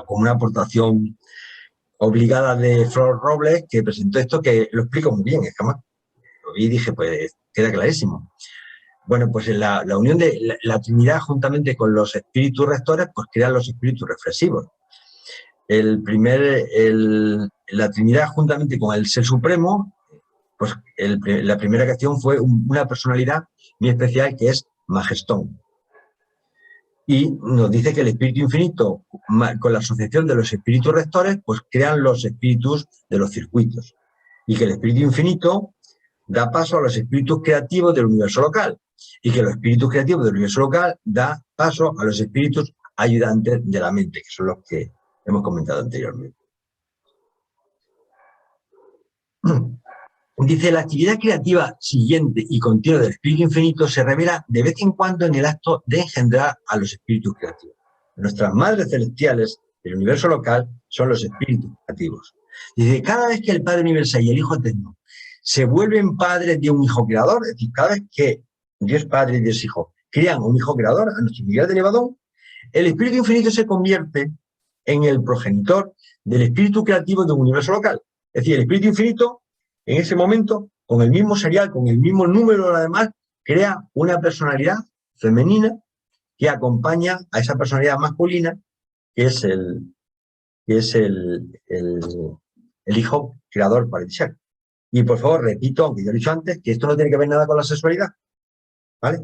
como una aportación obligada de Flor Robles, que presentó esto, que lo explico muy bien, es que además lo vi y dije, pues queda clarísimo. Bueno, pues la unión de la Trinidad juntamente con los espíritus rectores, pues crean los espíritus reflexivos. La Trinidad juntamente con el Ser Supremo, pues la primera creación fue una personalidad muy especial que es Majestón. Y nos dice que el Espíritu Infinito, con la asociación de los espíritus rectores, pues crean los espíritus de los circuitos. Y que el Espíritu Infinito da paso a los espíritus creativos del universo local. Y que los espíritus creativos del universo local da paso a los espíritus ayudantes de la mente, que son los que hemos comentado anteriormente. Dice, la actividad creativa siguiente y continua del Espíritu Infinito se revela de vez en cuando en el acto de engendrar a los espíritus creativos. Nuestras madres celestiales del universo local son los espíritus creativos. Dice, cada vez que el Padre Universal y el Hijo Eterno se vuelven padres de un Hijo Creador, es decir, cada vez que Dios Padre y Dios Hijo crean un Hijo Creador, a nuestro Miguel de Nevadón, el Espíritu Infinito se convierte en el progenitor del espíritu creativo de un universo local. Es decir, el Espíritu Infinito, en ese momento, con el mismo serial, con el mismo número, además, crea una personalidad femenina que acompaña a esa personalidad masculina, que es el Hijo Creador paradisíaco. Y por favor, repito, aunque ya he dicho antes, que esto no tiene que ver nada con la sexualidad, ¿vale?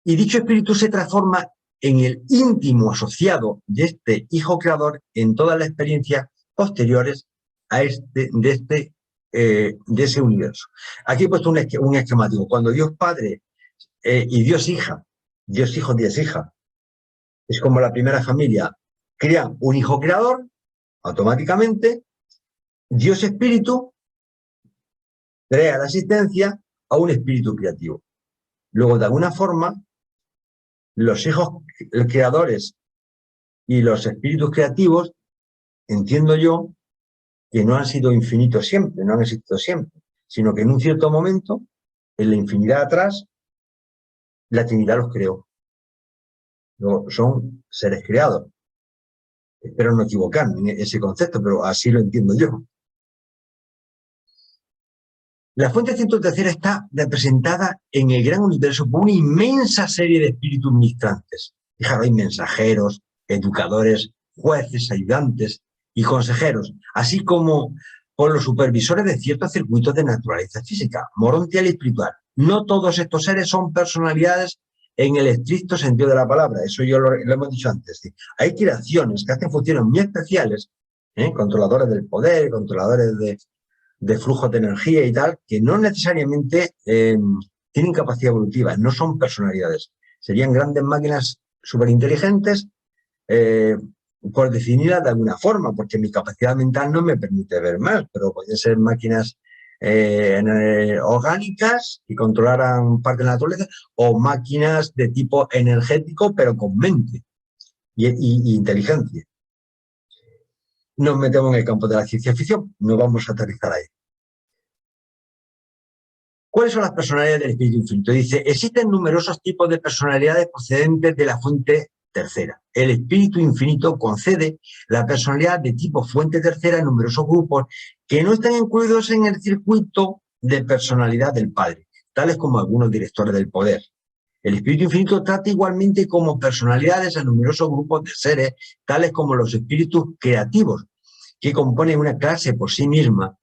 Y dicho espíritu se transforma en el íntimo asociado de este Hijo Creador en todas las experiencias posteriores a de ese universo. Aquí he puesto un esquemático. Cuando Dios Padre y Dios Hija, Dios Hijo, Dios Hija, es como la primera familia, crean un Hijo Creador, automáticamente, Dios Espíritu crea la existencia a un espíritu creativo. Luego, de alguna forma, los hijos creadores y los espíritus creativos, entiendo yo, que no han sido infinitos siempre, no han existido siempre, sino que en un cierto momento, en la infinidad atrás, la Trinidad los creó. Son seres creados. Espero no equivocarme en ese concepto, pero así lo entiendo yo. La fuente centro tercera está representada en el gran universo por una inmensa serie de espíritus ministrantes. Fijaros, hay mensajeros, educadores, jueces, ayudantes y consejeros, así como por los supervisores de ciertos circuitos de naturaleza física, morontial y espiritual. No todos estos seres son personalidades en el estricto sentido de la palabra, eso yo lo hemos dicho antes. ¿Sí? Hay creaciones que hacen funciones muy especiales, controladores del poder, controladores de flujos de energía y tal, que no necesariamente tienen capacidad evolutiva, no son personalidades. Serían grandes máquinas superinteligentes, por definirlas de alguna forma, porque mi capacidad mental no me permite ver más, pero pueden ser máquinas orgánicas que controlaran parte de la naturaleza, o máquinas de tipo energético, pero con mente y inteligencia. Nos metemos en el campo de la ciencia ficción, no vamos a aterrizar ahí. ¿Cuáles son las personalidades del espíritu infinito? Dice, existen numerosos tipos de personalidades procedentes de la fuente tercera. El espíritu infinito concede la personalidad de tipo fuente tercera en numerosos grupos que no están incluidos en el circuito de personalidad del Padre, tales como algunos directores del poder. El espíritu infinito trata igualmente como personalidades a numerosos grupos de seres, tales como los espíritus creativos, que componen una clase por sí misma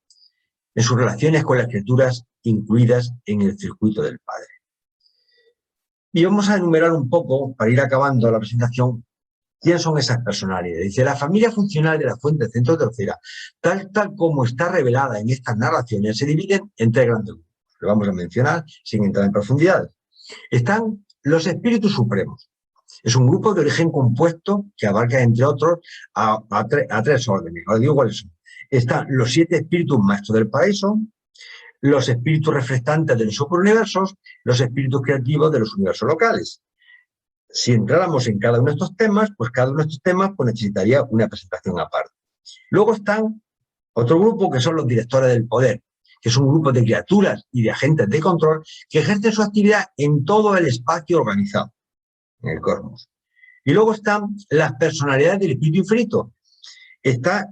en sus relaciones con las criaturas incluidas en el circuito del Padre. Y vamos a enumerar un poco, para ir acabando la presentación, quiénes son esas personalidades. Dice, la familia funcional de la fuente centro tercera, tal como está revelada en estas narraciones, se dividen en tres grandes grupos. Lo vamos a mencionar sin entrar en profundidades. Están los espíritus supremos. Es un grupo de origen compuesto que abarca, entre otros, a tres órdenes. Os digo cuáles son. Están los 7 espíritus maestros del paraíso, los espíritus reflectantes de los superuniversos, los espíritus creativos de los universos locales. Si entráramos en cada uno de estos temas, pues cada uno de estos temas pues necesitaría una presentación aparte. Luego están otro grupo que son los directores del poder, que es un grupo de criaturas y de agentes de control que ejercen su actividad en todo el espacio organizado, en el cosmos. Y luego están las personalidades del espíritu infinito. Esta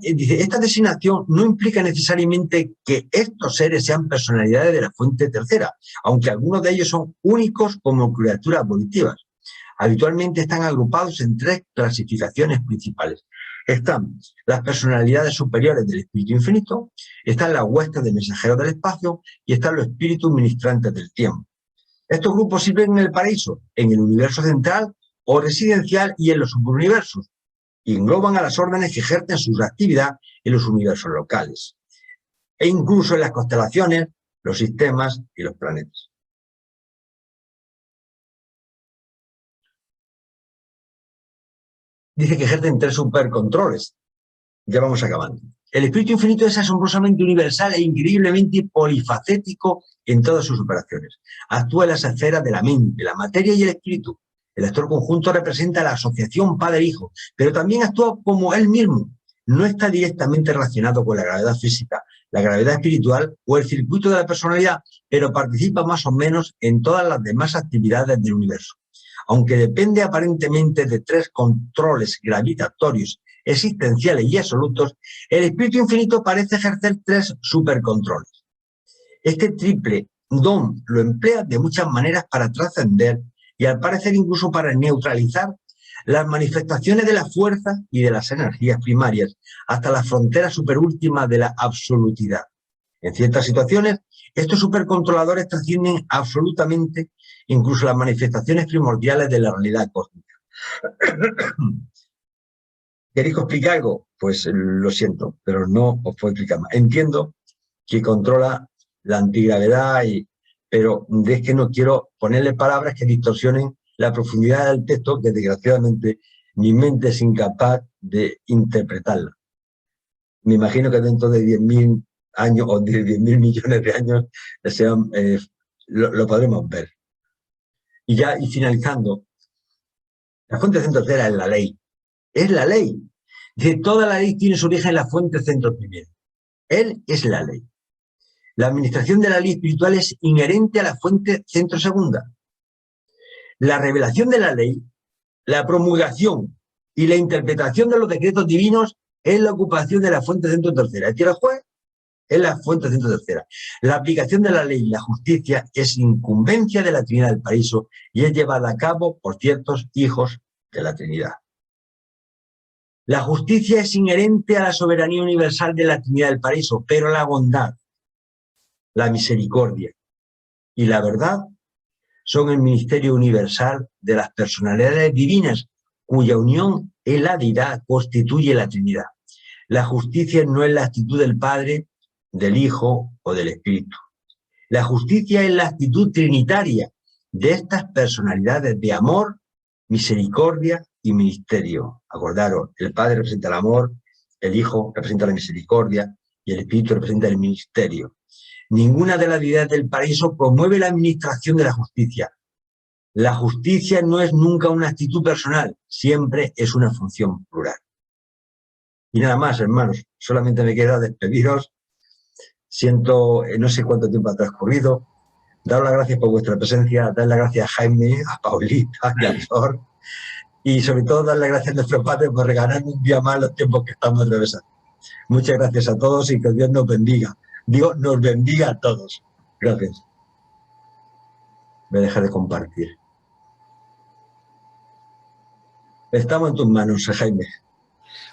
designación no implica necesariamente que estos seres sean personalidades de la fuente tercera, aunque algunos de ellos son únicos como criaturas volitivas. Habitualmente están agrupados en 3 clasificaciones principales. Están las personalidades superiores del espíritu infinito, están las huestes de mensajeros del espacio y están los espíritus ministrantes del tiempo. Estos grupos sirven en el paraíso, en el universo central o residencial y en los subuniversos, y engloban a las órdenes que ejercen su actividad en los universos locales, e incluso en las constelaciones, los sistemas y los planetas. Dice que ejercen 3 supercontroles. Ya vamos acabando. El espíritu infinito es asombrosamente universal e increíblemente polifacético en todas sus operaciones. Actúa en las esferas de la mente, la materia y el espíritu. El actor conjunto representa la asociación padre-hijo, pero también actúa como él mismo. No está directamente relacionado con la gravedad física, la gravedad espiritual o el circuito de la personalidad, pero participa más o menos en todas las demás actividades del universo. Aunque depende aparentemente de 3 controles gravitatorios existenciales y absolutos, el espíritu infinito parece ejercer 3 supercontroles. Este triple don lo emplea de muchas maneras para trascender y al parecer incluso para neutralizar las manifestaciones de la fuerza y de las energías primarias hasta la frontera superúltima de la absolutidad. En ciertas situaciones, estos supercontroladores trascienden absolutamente incluso las manifestaciones primordiales de la realidad cósmica. ¿Queréis que explique algo? Pues lo siento, pero no os puedo explicar más. Entiendo que controla la antigravedad, pero es que no quiero ponerle palabras que distorsionen la profundidad del texto, que desgraciadamente mi mente es incapaz de interpretarla. Me imagino que dentro de 10.000 años o de 10.000 millones de años lo podremos ver. Y finalizando, la fuente centro tercera es la ley. Es la ley. Dice, toda la ley tiene su origen en la fuente centro primero. Él es la ley. La administración de la ley espiritual es inherente a la fuente centro segunda. La revelación de la ley, la promulgación y la interpretación de los decretos divinos es la ocupación de la fuente centro tercera. Es decir, el juez Es la fuente 103. La aplicación de la ley y la justicia es incumbencia de la Trinidad del Paraíso y es llevada a cabo por ciertos hijos de la Trinidad. La justicia es inherente a la soberanía universal de la Trinidad del Paraíso, pero la bondad, la misericordia y la verdad son el ministerio universal de las personalidades divinas, cuya unión en la deidad constituye la Trinidad. La justicia no es la actitud del Padre, del Hijo o del Espíritu. La justicia es la actitud trinitaria de estas personalidades de amor, misericordia y ministerio. Acordaros, el Padre representa el amor, el Hijo representa la misericordia y el Espíritu representa el ministerio. Ninguna de las deidades del paraíso promueve la administración de la justicia. La justicia no es nunca una actitud personal, siempre es una función plural. Y nada más, hermanos, solamente me queda despediros. Siento, no sé cuánto tiempo ha transcurrido. Daros las gracias por vuestra presencia, dar las gracias a Jaime, a Paulita y a Flor. Y sobre todo dar las gracias a nuestro Padre por regalarnos un día más los tiempos que estamos atravesando. Muchas gracias a todos y que Dios nos bendiga. Dios nos bendiga a todos. Gracias. Voy a dejar de compartir. Estamos en tus manos, Jaime.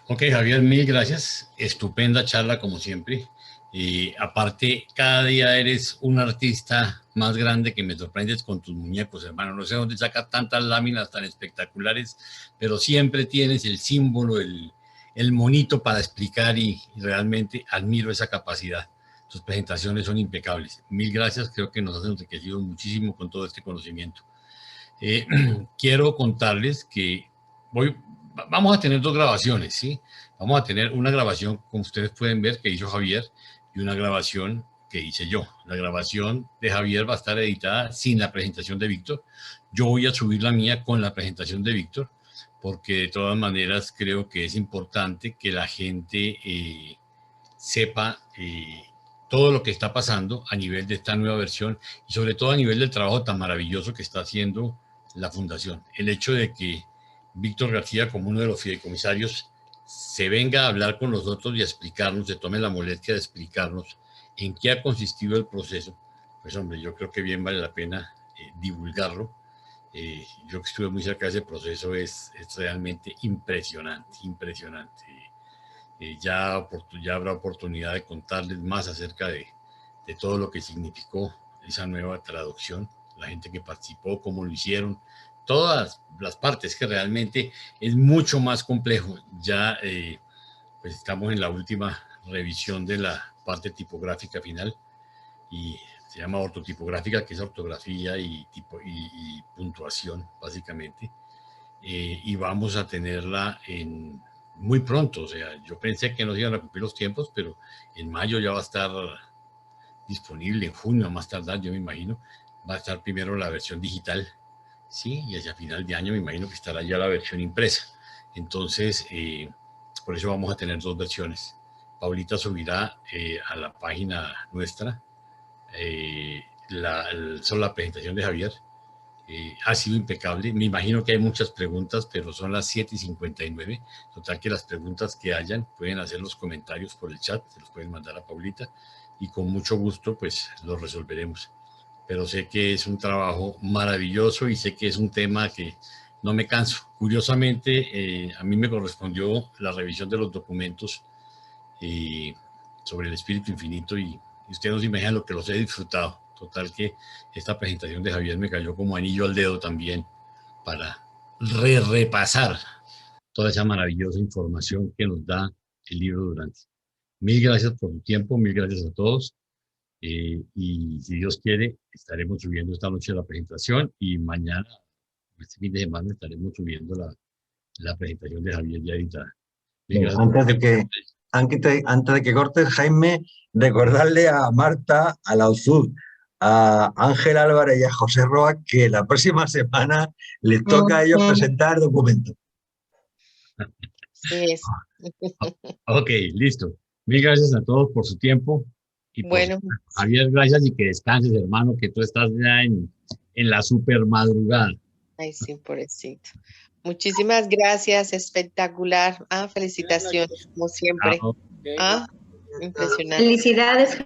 Ok, Javier, mil gracias. Estupenda charla como siempre. Y aparte, cada día eres un artista más grande que me sorprendes con tus muñecos, hermano. No sé dónde sacas tantas láminas tan espectaculares, pero siempre tienes el símbolo, el monito para explicar y realmente admiro esa capacidad. Tus presentaciones son impecables. Mil gracias, creo que nos has enriquecido muchísimo con todo este conocimiento. Quiero contarles que vamos a tener dos grabaciones, ¿sí? Vamos a tener una grabación, como ustedes pueden ver, que hizo Javier, y una grabación que hice yo. La grabación de Javier va a estar editada sin la presentación de Víctor. Yo voy a subir la mía con la presentación de Víctor, porque de todas maneras creo que es importante que la gente sepa todo lo que está pasando a nivel de esta nueva versión y sobre todo a nivel del trabajo tan maravilloso que está haciendo la Fundación. El hecho de que Víctor García, como uno de los fideicomisarios, se venga a hablar con nosotros y a explicarnos, se tome la molestia de explicarnos en qué ha consistido el proceso, pues hombre, yo creo que bien vale la pena divulgarlo. Yo que estuve muy cerca de ese proceso, es realmente impresionante, impresionante. Ya habrá oportunidad de contarles más acerca de todo lo que significó esa nueva traducción, la gente que participó, cómo lo hicieron, todas las partes, que realmente es mucho más complejo. Ya pues estamos en la última revisión de la parte tipográfica final y se llama ortotipográfica, que es ortografía y puntuación básicamente, y vamos a tenerla muy pronto. O sea, yo pensé que no se iban a cumplir los tiempos, pero en mayo ya va a estar disponible, en junio a más tardar, yo me imagino, va a estar primero la versión digital, ¿sí? Y hacia final de año me imagino que estará ya la versión impresa. Entonces, por eso vamos a tener dos versiones. Paulita subirá a la página nuestra solo la presentación de Javier. Ha sido impecable. Me imagino que hay muchas preguntas, pero son las 7:59. Total que las preguntas que hayan pueden hacer los comentarios por el chat, se los pueden mandar a Paulita y con mucho gusto pues los resolveremos. Pero sé que es un trabajo maravilloso y sé que es un tema que no me canso. Curiosamente, a mí me correspondió la revisión de los documentos sobre el Espíritu Infinito y ustedes no se imaginan lo que los he disfrutado. Total que esta presentación de Javier me cayó como anillo al dedo también para repasar toda esa maravillosa información que nos da el libro Durante. Mil gracias por tu tiempo, mil gracias a todos. Y si Dios quiere, estaremos subiendo esta noche la presentación y mañana, este fin de semana, estaremos subiendo la presentación de Javier ya editada. Antes de que cortes, Jaime, recordarle a Marta, a Lauzud, a Ángel Álvarez y a José Roa que la próxima semana les toca a ellos presentar documentos. Sí es. Ok, listo. Mil gracias a todos por su tiempo. Y bueno, Javier, gracias y que descanses, hermano, que tú estás ya en la super madrugada. Ay, sí, pobrecito. Muchísimas gracias, espectacular. Felicitaciones, como siempre. Impresionante. Felicidades,